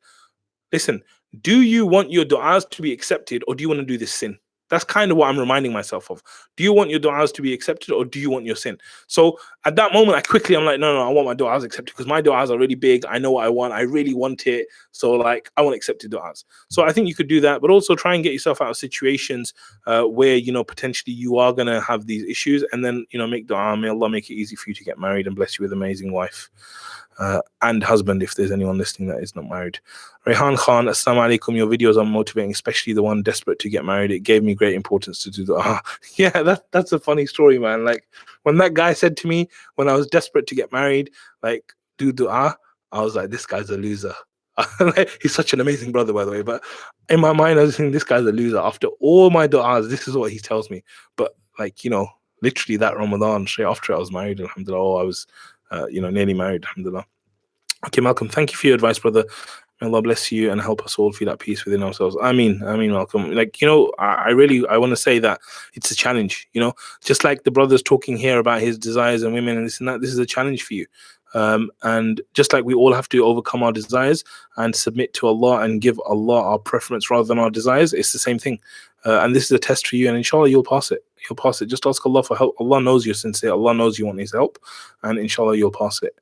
listen, do you want your du'as to be accepted, or do you want to do this sin? That's kind of what I'm reminding myself of. Do you want your du'as to be accepted, or do you want your sin? So at that moment, I'm like, no, I want my du'as accepted, because my du'as are really big. I know what I want. I really want it. So like, I want accepted du'as. So I think you could do that, but also try and get yourself out of situations where, potentially you are going to have these issues, and then, make du'a. May Allah make it easy for you to get married and bless you with an amazing wife. And husband, if there's anyone listening that is not married. Rehan Khan, Assalamu alaikum. Your videos are motivating, especially the one desperate to get married. It gave me great importance to do that. Yeah, that's a funny story, man. Like, when that guy said to me when I was desperate to get married, like, do dua, I was like, this guy's a loser. He's such an amazing brother, by the way. But in my mind, I was thinking, this guy's a loser. After all my du'as, this is what he tells me. But like, literally that Ramadan, straight after I was married, alhamdulillah, I was nearly married, alhamdulillah. Okay, Malcolm, thank you for your advice, brother. May Allah bless you and help us all feel at peace within ourselves. I mean, Malcolm, like, I want to say that it's a challenge, just like the brother's talking here about his desires and women and this and that. This is a challenge for you. And just like we all have to overcome our desires and submit to Allah and give Allah our preference rather than our desires, it's the same thing. And this is a test for you, and inshallah you'll pass it. You'll pass it. Just ask Allah for help. Allah knows you're sincere. Allah knows you want His help, and inshallah you'll pass it.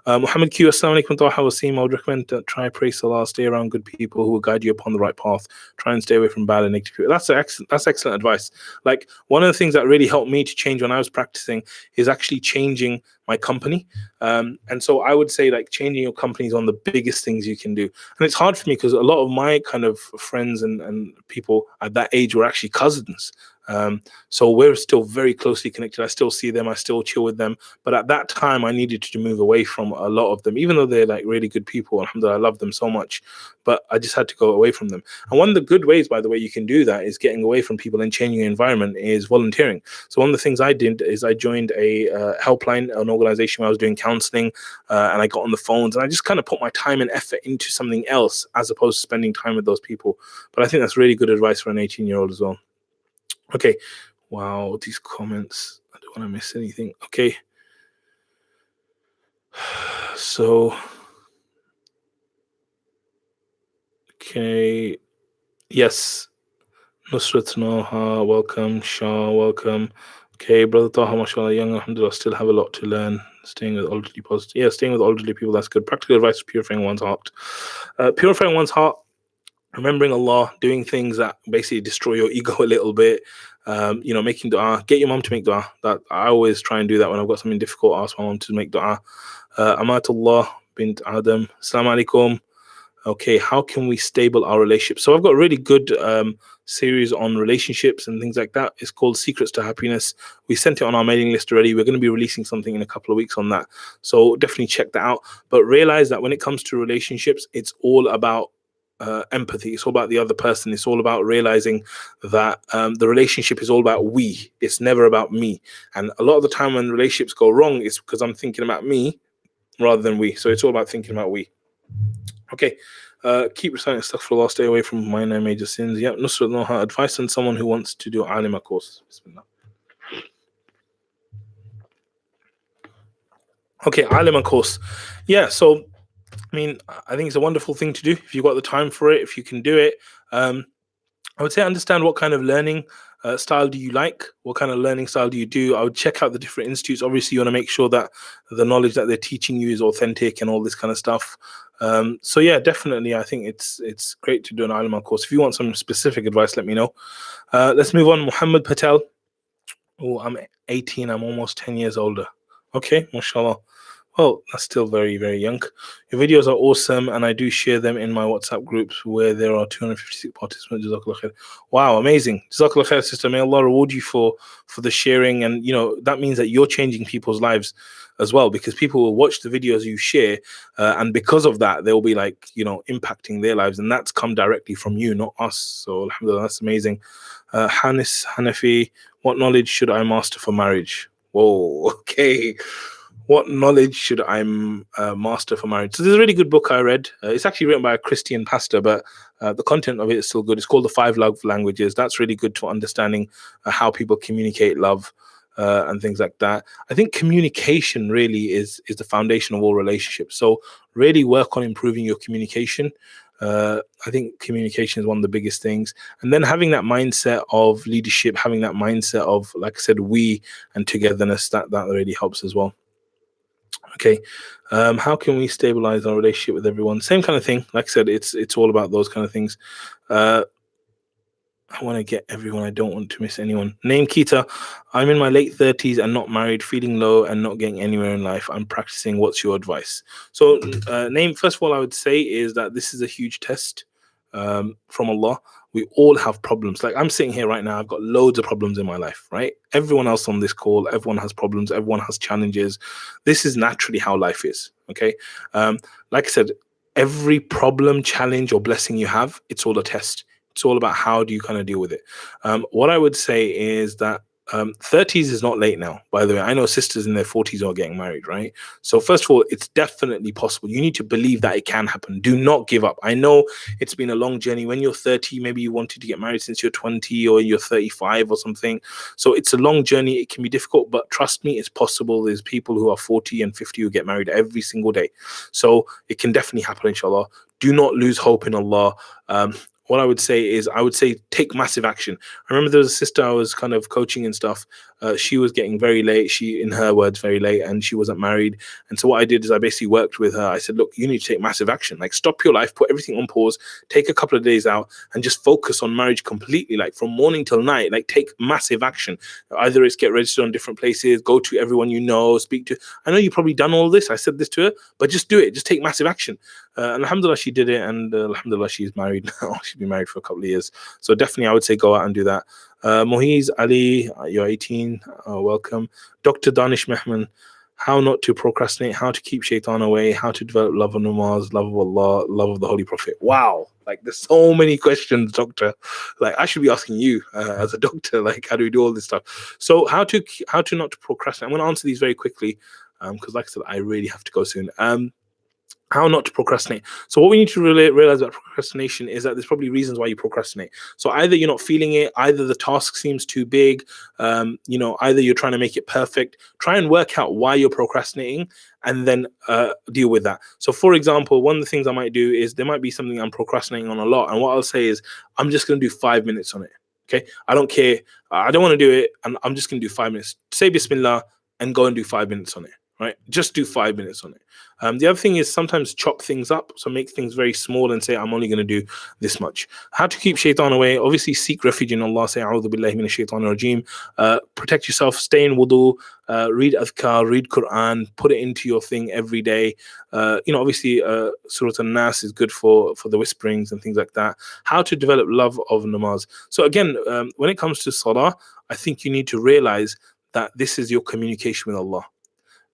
Muhammad Q, Assalamu alaikum Taha Wasim. I would recommend to try pray salah, stay around good people who will guide you upon the right path. Try and stay away from bad and negative people. That's excellent advice. Like, one of the things that really helped me to change when I was practicing is actually changing my company. And so I would say, like, changing your company is one of the biggest things you can do. And it's hard for me because a lot of my kind of friends and people at that age were actually cousins. So we're still very closely connected. I still see them, I still chill with them. But at that time, I needed to move away from a lot of them, even though they're like really good people. Alhamdulillah, I love them so much. But I just had to go away from them. And one of the good ways, by the way, you can do that is getting away from people and changing your environment is volunteering. So one of the things I did is I joined a helpline, an organization where I was doing counseling, and I got on the phones, and I just kind of put my time and effort into something else as opposed to spending time with those people. But I think that's really good advice for an 18-year-old as well. Okay. Wow, these comments. I don't want to miss anything. Okay. So, okay. Yes. Nusrat Noha, welcome. Shah, welcome. Okay, Brother Taha, mashallah, young, alhamdulillah, still have a lot to learn. Staying with elderly positive. Yeah, staying with elderly people, that's good. Practical advice for purifying one's heart. Purifying one's heart, remembering Allah, doing things that basically destroy your ego a little bit, making dua. Get your mom to make dua. That I always try and do that when I've got something difficult. Ask my mom to make dua. Amatullah bint Adam, Assalamu alaikum. Okay, how can we stable our relationship? So I've got a really good series on relationships and things like that. It's called Secrets to Happiness. We sent it on our mailing list already. We're going to be releasing something in a couple of weeks on that. So definitely check that out. But realize that when it comes to relationships, it's all about empathy. It's all about the other person. It's all about realizing that the relationship is all about we. It's never about me. And a lot of the time when relationships go wrong, it's because I'm thinking about me rather than we. So it's all about thinking about we. Okay. Keep reciting astaghfirullah, stay away from minor major sins. Yeah, Nusrat Noha, advice on someone who wants to do alima course. Bismillah. Okay, alima course. Yeah, so I mean, I think it's a wonderful thing to do if you've got the time for it, if you can do it. I would say understand what kind of learning style do you like? What kind of learning style do you do? I would check out the different institutes. Obviously, you want to make sure that the knowledge that they're teaching you is authentic and all this kind of stuff. So yeah, definitely, I think it's great to do an Alima course. If you want some specific advice, let me know. Let's move on. Muhammad Patel. Oh, I'm 18. I'm almost 10 years older. Okay, mashallah. Well, that's still very, very young. Your videos are awesome, and I do share them in my WhatsApp groups where there are 256 participants. Jazakallah khair. Wow, amazing. Jazakallah khair, sister. May Allah reward you for the sharing. And, that means that you're changing people's lives as well, because people will watch the videos you share, and because of that, they'll be impacting their lives. And that's come directly from you, not us. So, alhamdulillah, that's amazing. Hanis Hanafi, what knowledge should I master for marriage? Whoa, okay. What knowledge should I master for marriage? So there's a really good book I read. It's actually written by a Christian pastor, but the content of it is still good. It's called The 5 Love Languages. That's really good for understanding how people communicate love and things like that. I think communication really is the foundation of all relationships. So really work on improving your communication. I think communication is one of the biggest things. And then having that mindset of leadership, having that mindset of, like I said, we and togetherness, that really helps as well. Okay. How can we stabilize our relationship with everyone? Same kind of thing. Like I said, it's all about those kind of things. I want to get everyone. I don't want to miss anyone. Name Kita. I'm in my late 30s and not married, feeling low and not getting anywhere in life. I'm practicing. What's your advice? So, Name, first of all, I would say is that this is a huge test from Allah. We all have problems. Like I'm sitting here right now, I've got loads of problems in my life, right? Everyone else on this call, everyone has problems, everyone has challenges. This is naturally how life is, okay? Like I said, every problem, challenge, or blessing you have, it's all a test. It's all about how do you kind of deal with it. What I would say is that 30s is not late now, by the way. I know sisters in their 40s are getting married, right? So first of all, it's definitely possible. You need to believe that it can happen. Do not give up. I know it's been a long journey. When you're 30, maybe you wanted to get married since you're 20 or you're 35 or something. So it's a long journey. It can be difficult, but trust me, it's possible. There's people who are 40 and 50 who get married every single day. So it can definitely happen, inshallah. Do not lose hope in Allah. What I would say take massive action. I remember there was a sister I was kind of coaching and stuff. She was getting very late. She, in her words, very late, and she wasn't married. And so what I did is I basically worked with her. I said, look, you need to take massive action. Like stop your life, put everything on pause, take a couple of days out and just focus on marriage completely, like from morning till night, like take massive action. Either it's get registered on different places, go to everyone you know, speak to. I know you've probably done all this. I said this to her, but just do it. Just take massive action. And alhamdulillah, she did it. And alhamdulillah, she's married now. She's been married for a couple of years. So definitely, I would say go out and do that. Mohiz Ali, you're 18. Welcome. Dr. Danish Mehman, how not to procrastinate, how to keep shaitan away, how to develop love of namaz, love of Allah, love of the Holy Prophet. Wow. Like there's so many questions, doctor. Like I should be asking you as a doctor, like how do we do all this stuff? So how to not to procrastinate. I'm going to answer these very quickly because like I said, I really have to go soon. How not to procrastinate. So what we need to really realize about procrastination is that there's probably reasons why you procrastinate. So either you're not feeling it, either the task seems too big, either you're trying to make it perfect. Try and work out why you're procrastinating and then deal with that. So for example, one of the things I might do is there might be something I'm procrastinating on a lot. And what I'll say is, I'm just going to do 5 minutes on it. Okay. I don't care. I don't want to do it. And I'm just going to do 5 minutes. Say Bismillah and go and do 5 minutes on it. Right? Just do 5 minutes on it. The other thing is sometimes chop things up. So make things very small and say, I'm only going to do this much. How to keep shaitan away? Obviously, seek refuge in Allah. Say, A'udhu billahi minash shaitanir rajeem. Protect yourself. Stay in wudu. Read adhkar. Read Quran. Put it into your thing every day. Obviously, Surah An-Nas is good for the whisperings and things like that. How to develop love of namaz. So again, when it comes to salah, I think you need to realize that this is your communication with Allah.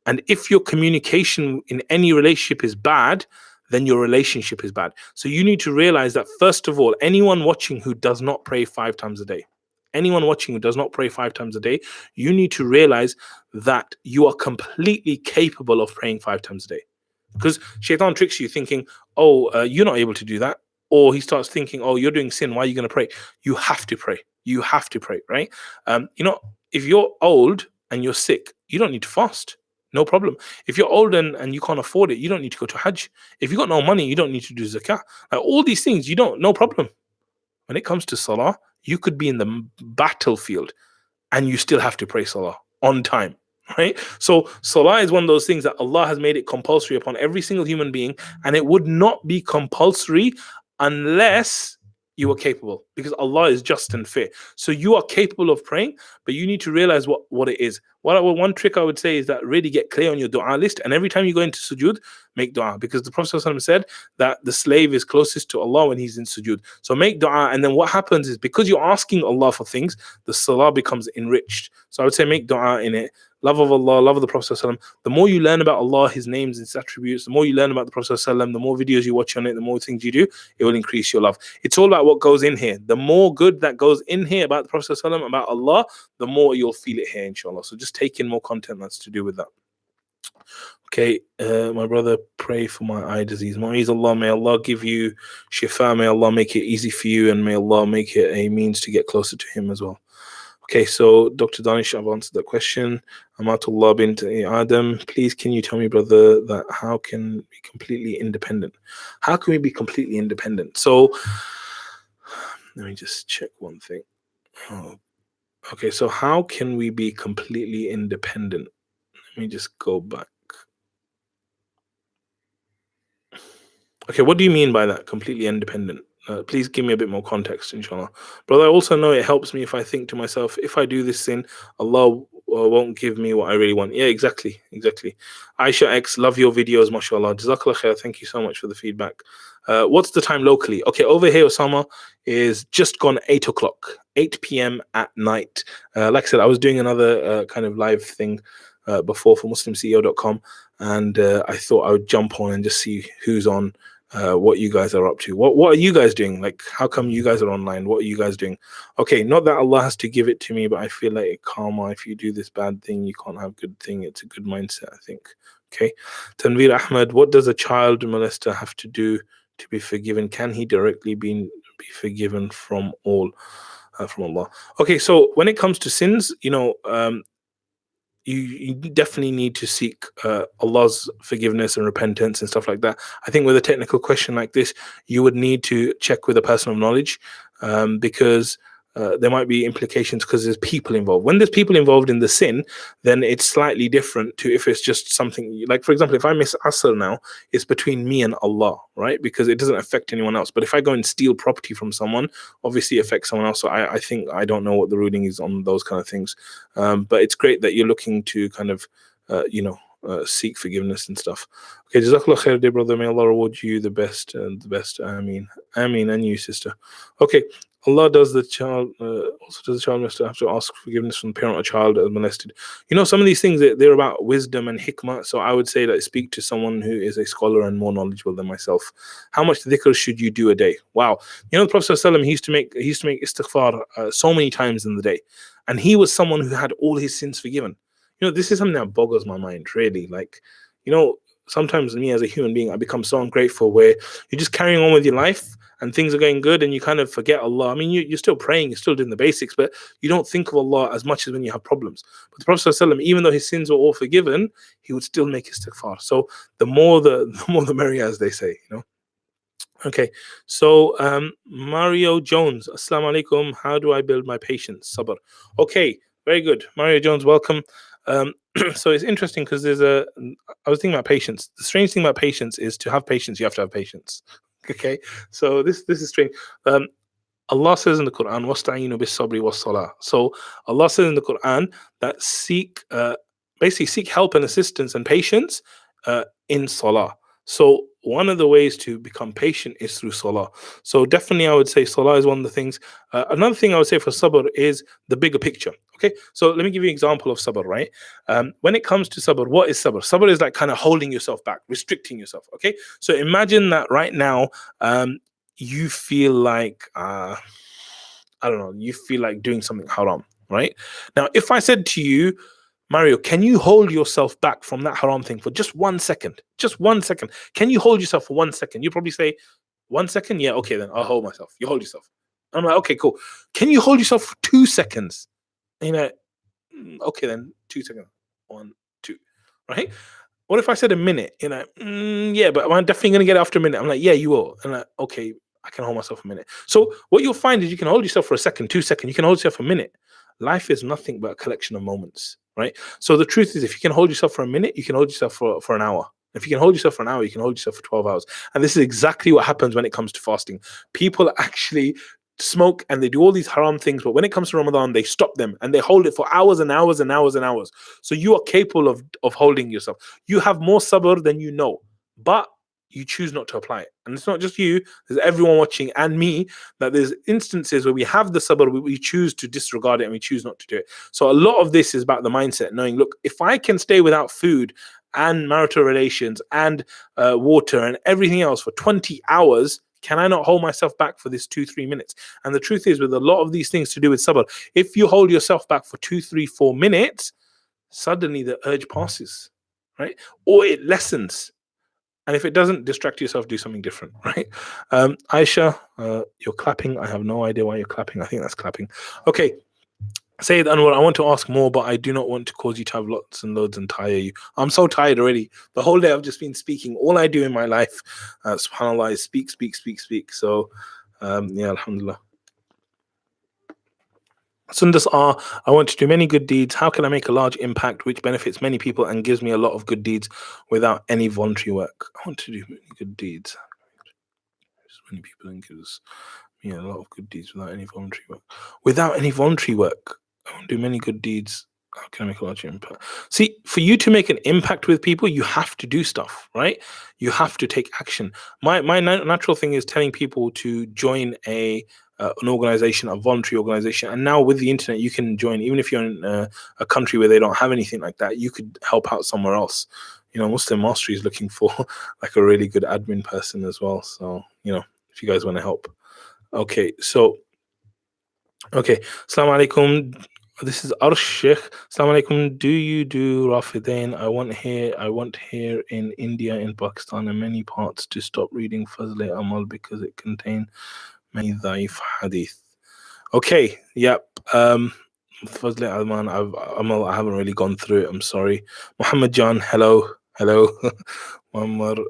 And if your communication in any relationship is bad, then your relationship is bad. So you need to realize that, first of all, anyone watching who does not pray 5 times a day, you need to realize that you are completely capable of praying 5 times a day. Because shaitan tricks you thinking, you're not able to do that. Or he starts thinking, you're doing sin. Why are you going to pray? You have to pray. You have to pray, right? If you're old and you're sick, you don't need to fast. No problem. If you're old and you can't afford it, you don't need to go to Hajj. If you got no money, you don't need to do zakah. All these things, no problem. When it comes to salah, you could be in the battlefield and you still have to pray salah on time, right? So salah is one of those things that Allah has made it compulsory upon every single human being, and it would not be compulsory unless you are capable, because Allah is just and fair. So you are capable of praying, but you need to realize what it is. One trick I would say is that really get clear on your dua list, and every time you go into sujood, make dua, because the Prophet ﷺ said that the slave is closest to Allah when he's in sujood. So make dua, and then what happens is, because you're asking Allah for things, the salah becomes enriched. So I would say make dua in it. Love of Allah, love of the Prophet ﷺ. The more you learn about Allah, His names, His attributes, the more you learn about the Prophet ﷺ, the more videos you watch on it, the more things you do, it will increase your love. It's all about what goes in here. The more good that goes in here about the Prophet ﷺ, about Allah, the more you'll feel it here, inshallah. So just take in more content that's to do with that. Okay, my brother, pray for my eye disease. Mu'izz Allah, may Allah give you shifa, may Allah make it easy for you, and may Allah make it a means to get closer to Him as well. Okay, so Dr. Danish, I've answered that question. Amatullah bint Adam, please can you tell me, brother, that how can we be completely independent? How can we be completely independent? So let me just check one thing. Oh, okay, so how can we be completely independent? Let me just go back. Okay, what do you mean by that, completely independent? Please give me a bit more context, inshallah. Brother, I also know it helps me if I think to myself, if I do this sin, Allah won't give me what I really want. Yeah, exactly. Aisha X, love your videos, mashallah. Jazakallah khair, thank you so much for the feedback. What's the time locally? Okay, over here, Osama, is just gone 8 o'clock, 8 p.m. at night. Like I said, I was doing another kind of live thing before for MuslimCEO.com, and I thought I would jump on and just see who's on. What you guys are up to. What are you guys doing? Like, how come you guys are online? What are you guys doing? Okay, not that Allah has to give it to me, but I feel like karma, if you do this bad thing, you can't have good thing. It's a good mindset, I think. Okay. Tanveer Ahmed, what does a child molester have to do to be forgiven? Can he directly be forgiven from all from Allah? Okay, so when it comes to sins, you definitely need to seek Allah's forgiveness and repentance and stuff like that. I think with a technical question like this, you would need to check with a person of knowledge, because there might be implications because there's people involved. When there's people involved in the sin, then it's slightly different to if it's just something like, for example, if I miss Asr now, it's between me and Allah, right? Because it doesn't affect anyone else. But if I go and steal property from someone, obviously it affects someone else. So I think, I don't know what the ruling is on those kind of things. But it's great that you're looking to kind of, seek forgiveness and stuff. Okay, Jazakallah khair, dear brother. May Allah reward you the best and the best. Ameen. Ameen, and you, sister. Okay, Allah does the child also does the child molester have to ask forgiveness from the parent or child as molested? Some of these things, they're about wisdom and hikmah. So I would say that speak to someone who is a scholar and more knowledgeable than myself. How much dhikr should you do a day? Wow, the Prophet ﷺ, he used to make istighfar so many times in the day, and he was someone who had all his sins forgiven. This is something that boggles my mind, really. Like, sometimes me as a human being, I become so ungrateful where you're just carrying on with your life and things are going good and you kind of forget Allah. I mean, you're still praying, you're still doing the basics, but you don't think of Allah as much as when you have problems. But the Prophet ﷺ, even though his sins were all forgiven, he would still make istighfar. So the more the merrier, as they say, Okay, so Mario Jones, Assalamu alaikum. How do I build my patience? Sabr. Okay, very good. Mario Jones, welcome. So it's interesting because I was thinking about patience. The strange thing about patience is, to have patience, you have to have patience. Okay, so this is strange. Allah says in the Quran, "Wasta'inu bis-sabri was-salah." So Allah says in the Quran that basically seek help and assistance and patience in salah. So one of the ways to become patient is through salah. So definitely I would say salah is one of the things. Another thing I would say for sabr is the bigger picture. Okay, so let me give you an example of sabr, right? When it comes to sabr, what is sabr? Sabr is like kind of holding yourself back, restricting yourself. Okay, so imagine that right now you feel like, I don't know, you feel like doing something haram, right? Now, if I said to you, Mario, can you hold yourself back from that haram thing for just 1 second? Just 1 second. Can you hold yourself for 1 second? You probably say, 1 second? Yeah, okay, then I'll hold myself. You hold yourself. I'm like, okay, cool. Can you hold yourself for 2 seconds? And you're like, okay, then 2 seconds. 1, 2, right? What if I said a minute? You're like, yeah, but I'm definitely going to get it after a minute. I'm like, yeah, you will. And like, okay, I can hold myself a minute. So what you'll find is you can hold yourself for a second, 2 seconds. You can hold yourself a minute. Life is nothing but a collection of moments, right? So the truth is, if you can hold yourself for a minute, you can hold yourself for an hour. If you can hold yourself for an hour, you can hold yourself for 12 hours. And this is exactly what happens when it comes to fasting. People actually smoke and they do all these haram things, but when it comes to Ramadan, they stop them and they hold it for hours and hours and hours and hours. So you are capable of holding yourself. You have more sabr than you know, but you choose not to apply it. And it's not just you, there's everyone watching and me, that there's instances where we have the sabr, we choose to disregard it and we choose not to do it. So a lot of this is about the mindset, knowing, look, if I can stay without food and marital relations and water and everything else for 20 hours, can I not hold myself back for this 2-3 minutes? And the truth is, with a lot of these things to do with sabr, if you hold yourself back for 2, 3, 4 minutes, suddenly the urge passes, right? Or it lessens. And if it doesn't, distract yourself, do something different, right? Aisha, you're clapping. I have no idea why you're clapping. I think that's clapping. Okay. Sayyid Anwar, I want to ask more, but I do not want to cause you to have lots and loads and tire you. I'm so tired already. The whole day I've just been speaking. All I do in my life, subhanAllah, is speak, speak, speak, speak. So, yeah, alhamdulillah. Sundas are, I want to do many good deeds. How can I make a large impact which benefits many people and gives me a lot of good deeds without any voluntary work? I want to do many good deeds. Many people and gives me a lot of good deeds without any voluntary work. Without any voluntary work, I want to do many good deeds. How can I make a large impact? See, for you to make an impact with people, you have to do stuff, right? You have to take action. My natural thing is telling people to join an organization, a voluntary organization. And now with the internet, you can join, even if you're in a country where they don't have anything like that, you could help out somewhere else. You know, Muslim Mastery is looking for like a really good admin person as well. So, you know, if you guys want to help. Okay, so, okay. Assalamu alaikum. This is Arsh Sheikh. Assalamu alaikum. Do you do Rafidain? I want here in India, in Pakistan, and many parts to stop reading Fazl Amal because it contains many dhaif hadith. Okay, yep. Fazl Amal, I haven't really gone through it. I'm sorry. Muhammad Jan, hello. Hello. Muhammad,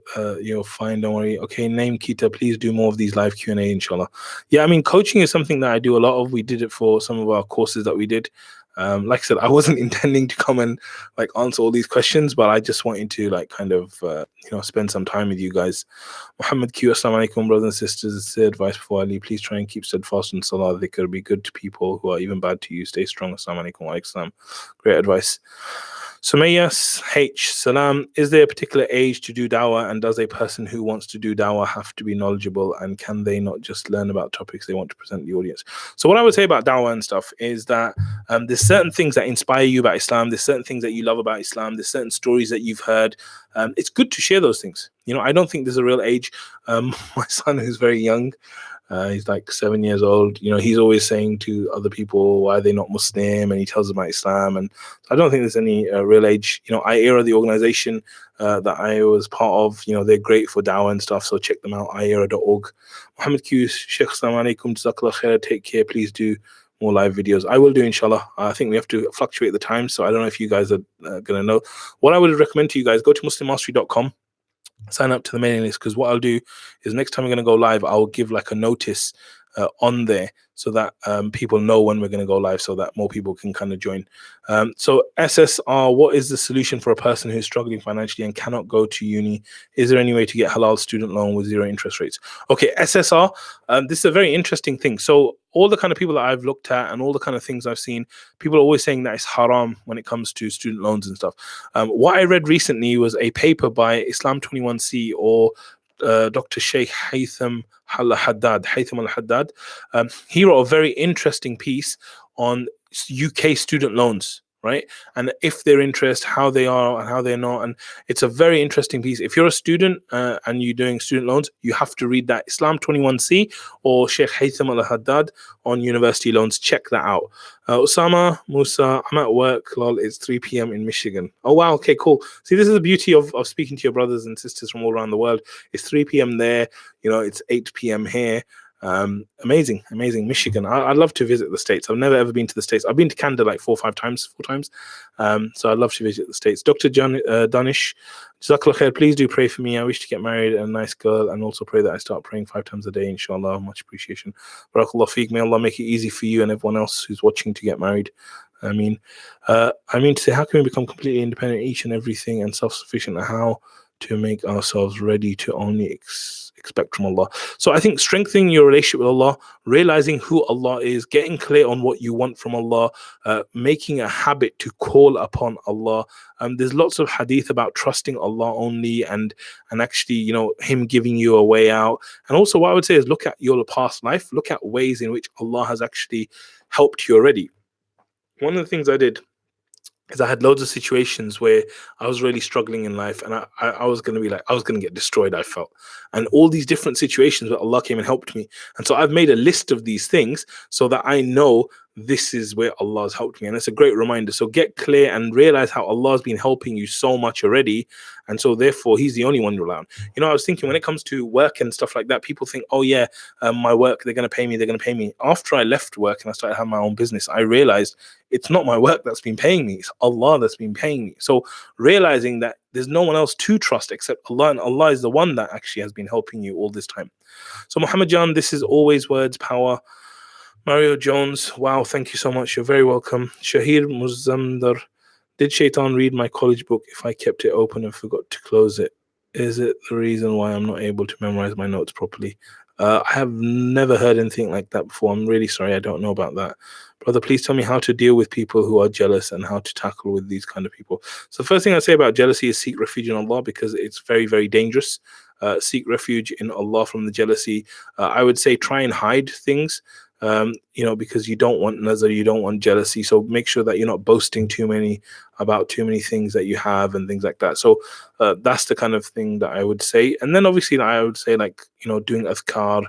you're fine, don't worry. Okay, name Kita, please do more of these live Q&A, inshallah. Yeah, I mean, coaching is something that I do a lot of. We did it for some of our courses that we did. Like I said, I wasn't intending to come and like answer all these questions, but I just wanted to like kind of, spend some time with you guys. Muhammad Q, assalamu alaikum, brothers and sisters. It's the advice before I leave. Please try and keep steadfast in salah. Dhikr, be good to people who are even bad to you. Stay strong. Assalamu alaikum wa alaikum salam. Great advice. Sumayyas H. Salam. Is there a particular age to do dawah, and does a person who wants to do dawah have to be knowledgeable, and can they not just learn about topics they want to present to the audience? So what I would say about dawah and stuff is that there's certain things that inspire you about Islam. There's certain things that you love about Islam. There's certain stories that you've heard. It's good to share those things. You know, I don't think there's a real age. My son, who's very young, he's like 7 years old. You know, he's always saying to other people, why are they not Muslim? And he tells them about Islam. And I don't think there's any real age. You know, IERA, the organization that I was part of, you know, they're great for dawah and stuff. So check them out, iera.org. Muhammad Q, Sheikh, assalamu alaikum, jazakallah khair, take care. Please do more live videos. I will do, inshallah. I think we have to fluctuate the time. So I don't know if you guys are going to know. What I would recommend to you guys, go to muslimmastery.com. Sign up to the mailing list, because what I'll do is next time we're going to go live, I'll give like a notice on there so that people know when we're going to go live, so that more people can kind of join. So SSR, what is the solution for a person who's struggling financially and cannot go to uni? Is there any way to get halal student loan with 0 interest rates? Okay, SSR, this is a very interesting thing. So all the kind of people that I've looked at and all the kind of things I've seen, people are always saying that it's haram when it comes to student loans and stuff. What I read recently was a paper by Islam 21C, or Dr. Sheikh Haytham al-Haddad. He wrote a very interesting piece on UK student loans, right? And if their interest, how they are and how they're not. And it's a very interesting piece. If you're a student and you're doing student loans, you have to read that Islam 21C or Sheikh Haytham al-Haddad on university loans. Check that out. Osama Musa, I'm at work, lol, it's 3 p.m. in Michigan. Oh, wow, okay, cool. See, this is the beauty of speaking to your brothers and sisters from all around the world. It's 3 p.m. there, you know, it's 8 p.m. here. Amazing. Michigan. I'd love to visit the States. I've never ever been to the States. I've been to Canada like 4 or 5 times. So I'd love to visit the States. Dr. Danish, Jazakallah khair, please do pray for me. I wish to get married and a nice girl, and also pray that I start praying 5 times a day, inshallah. Much appreciation. Barakallah feek. May Allah make it easy for you and everyone else who's watching to get married. I mean to say, how can we become completely independent in each and everything and self-sufficient? How to make ourselves ready to only expect from Allah? So I think strengthening your relationship with Allah, realizing who Allah is, getting clear on what you want from Allah, making a habit to call upon Allah. There's lots of hadith about trusting Allah only and actually, you know, Him giving you a way out. And also what I would say is look at your past life, look at ways in which Allah has actually helped you already. One of the things I did is I had loads of situations where I was really struggling in life, and I was going to get destroyed, I felt. And all these different situations where Allah came and helped me. And so I've made a list of these things so that I know this is where Allah has helped me. And it's a great reminder. So get clear and realize how Allah has been helping you so much already. And so therefore, He's the only one you rely on. You know, I was thinking when it comes to work and stuff like that, people think, oh yeah, my work, they're going to pay me, they're going to pay me. After I left work and I started having my own business, I realized it's not my work that's been paying me. It's Allah that's been paying me. So realizing that there's no one else to trust except Allah, and Allah is the one that actually has been helping you all this time. So Muhammad Jan, this is always words, power. Mario Jones, wow, thank you so much. You're very welcome. Shahir Muzammar, did Shaitan read my college book if I kept it open and forgot to close it? Is it the reason why I'm not able to memorize my notes properly? I have never heard anything like that before. I'm really sorry. I don't know about that. Brother, please tell me how to deal with people who are jealous and how to tackle with these kind of people. So the first thing I say about jealousy is seek refuge in Allah, because it's very, very dangerous. Seek refuge in Allah from the jealousy. I would say try and hide things. Because you don't want nazar, you don't want jealousy. So make sure that you're not boasting about too many things that you have and things like that. So that's the kind of thing that I would say. And then obviously I would say, like, doing adhkar,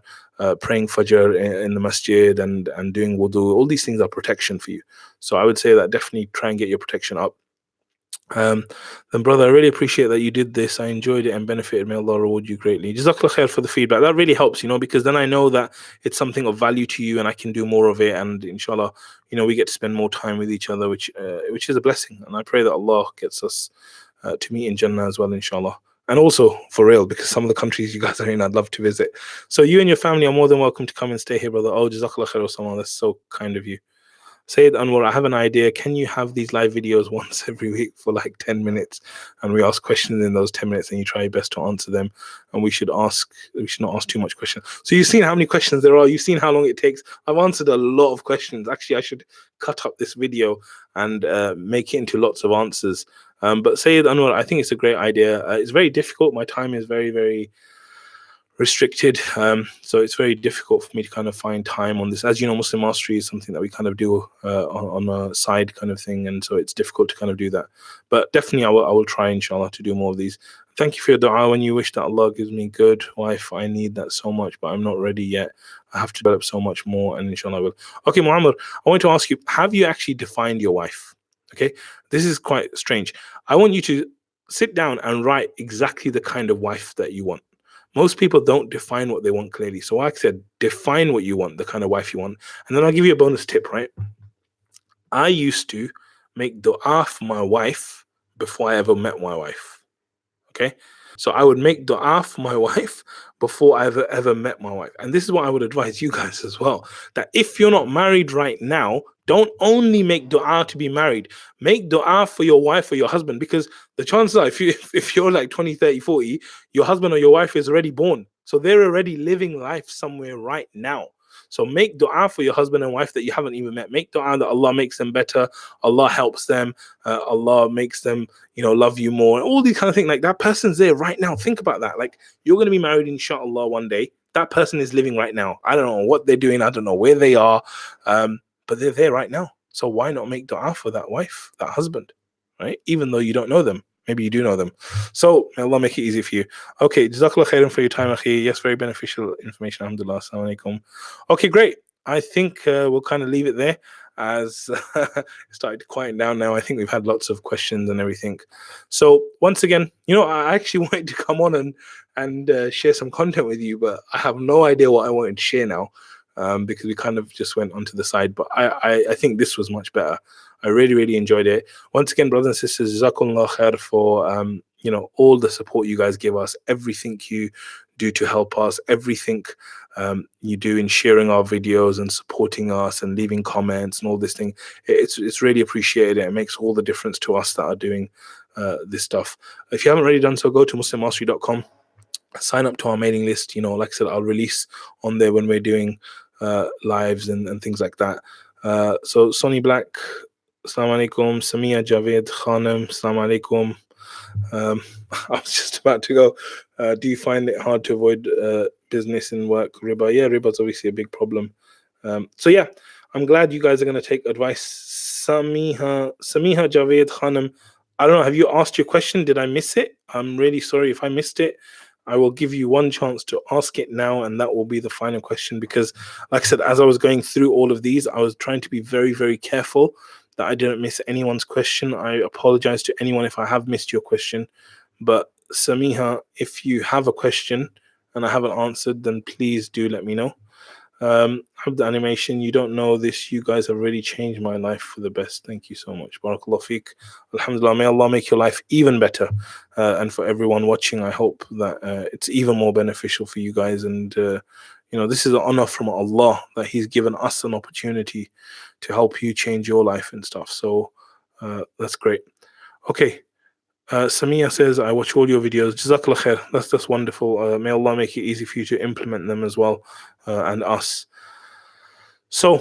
praying fajr in the masjid and doing wudu. All these things are protection for you. So I would say that definitely try and get your protection up. Then brother, I really appreciate that you did this. I enjoyed it and benefited. May Allah reward you greatly. Jazakallah khair for the feedback. That really helps, because then I know that it's something of value to you and I can do more of it, and inshallah, we get to spend more time with each other, which is a blessing. And I pray that Allah gets us to meet in Jannah as well, inshallah. And also for real, because some of the countries you guys are in, I'd love to visit. So you and your family are more than welcome to come and stay here, brother. Oh, Jazakallah khair, Osama. That's so kind of you. Sayyid Anwar, I have an idea. Can you have these live videos once every week for like 10 minutes? And we ask questions in those 10 minutes and you try your best to answer them. And we should not ask too much questions. So you've seen how many questions there are. You've seen how long it takes. I've answered a lot of questions. Actually, I should cut up this video and make it into lots of answers. But Sayyid Anwar, I think it's a great idea. It's very difficult. My time is very, very restricted, so it's very difficult for me to kind of find time on this. As you know, Muslim Mastery is something that we kind of do on a side kind of thing, and so it's difficult to kind of do that. But definitely I will try, inshallah, to do more of these. Thank you for your dua. When you wish that Allah gives me good wife, I need that so much, but I'm not ready yet. I have to develop so much more, and inshallah I will. Okay, Muhammad, I want to ask you, have you actually defined your wife? Okay, this is quite strange. I want you to sit down and write exactly the kind of wife that you want. Most people don't define what they want clearly. So like I said, define what you want, the kind of wife you want. And then I'll give you a bonus tip, right? I used to make dua for my wife before I ever met my wife. Okay? So I would make dua for my wife before I ever met my wife. And this is what I would advise you guys as well. That if you're not married right now, don't only make dua to be married. Make dua for your wife or your husband, because the chances are if you're like 20, 30, 40, your husband or your wife is already born. So they're already living life somewhere right now. So make dua for your husband and wife that you haven't even met. Make dua that Allah makes them better. Allah helps them. Allah makes them, love you more. All these kind of things. Like, that person's there right now. Think about that. Like, you're going to be married, inshallah, one day. That person is living right now. I don't know what they're doing. I don't know where they are. But they're there right now. So why not make dua for that wife, that husband, right? Even though you don't know them. Maybe you do know them. So may Allah make it easy for you. Okay, Jazakallah khairan for your time, akhi. Yes, very beneficial information. Alhamdulillah. Assalamu alaikum. Okay, great. I think we'll kind of leave it there, as it started to quieten down now. I think we've had lots of questions and everything. So once again, I actually wanted to come on and share some content with you, but I have no idea what I wanted to share now. Because we kind of just went onto the side, but I think this was much better. I really, really enjoyed it. Once again, brothers and sisters, Jazakumullah khair for all the support you guys give us, everything you do to help us, everything you do in sharing our videos and supporting us and leaving comments and all this thing. It's really appreciated. It makes all the difference to us that are doing this stuff. If you haven't already done so, go to muslimmastery.com. Sign up to our mailing list. Like I said, I'll release on there when we're doing lives and things like that. So Sonny Black, Assalamu alaikum. Samia Javed Khanam, Assalamu alaikum. I was just about to go, do you find it hard to avoid business and work riba? Yeah, riba is obviously a big problem. So yeah, I'm glad you guys are going to take advice. Samiha Javed Khanam, I don't know, have you asked your question? Did I miss it? I'm really sorry if I missed it. I will give you one chance to ask it now, and that will be the final question. Because, like I said, as I was going through all of these, I was trying to be very, very careful that I didn't miss anyone's question. I apologize to anyone if I have missed your question. But Samiha, if you have a question and I haven't answered, then please do let me know. Hope the animation, you don't know this, you guys have really changed my life for the best. Thank you so much. Barakallah feek. Alhamdulillah, may Allah make your life even better. And for everyone watching, I hope that it's even more beneficial for you guys. And this is an honor from Allah that He's given us an opportunity to help you change your life and stuff. So that's great. Okay. Samia says, I watch all your videos. Jazakallah khair. That's wonderful. May Allah make it easy for you to implement them as well, and us. So,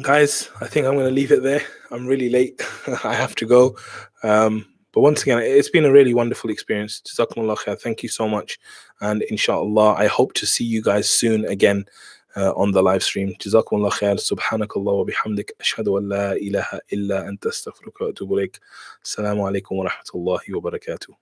guys, I think I'm going to leave it there. I'm really late. I have to go. But once again, it's been a really wonderful experience. Jazakumullah khair. Thank you so much. And inshallah, I hope to see you guys soon again on the live stream. Jazakumullah khair. Subhanakallah wa bihamdik. Ashhadu an la ilaha illa anta astaghfiruka wa atubu ilaik. Assalamu alaikum wa rahmatullahi wa barakatuh.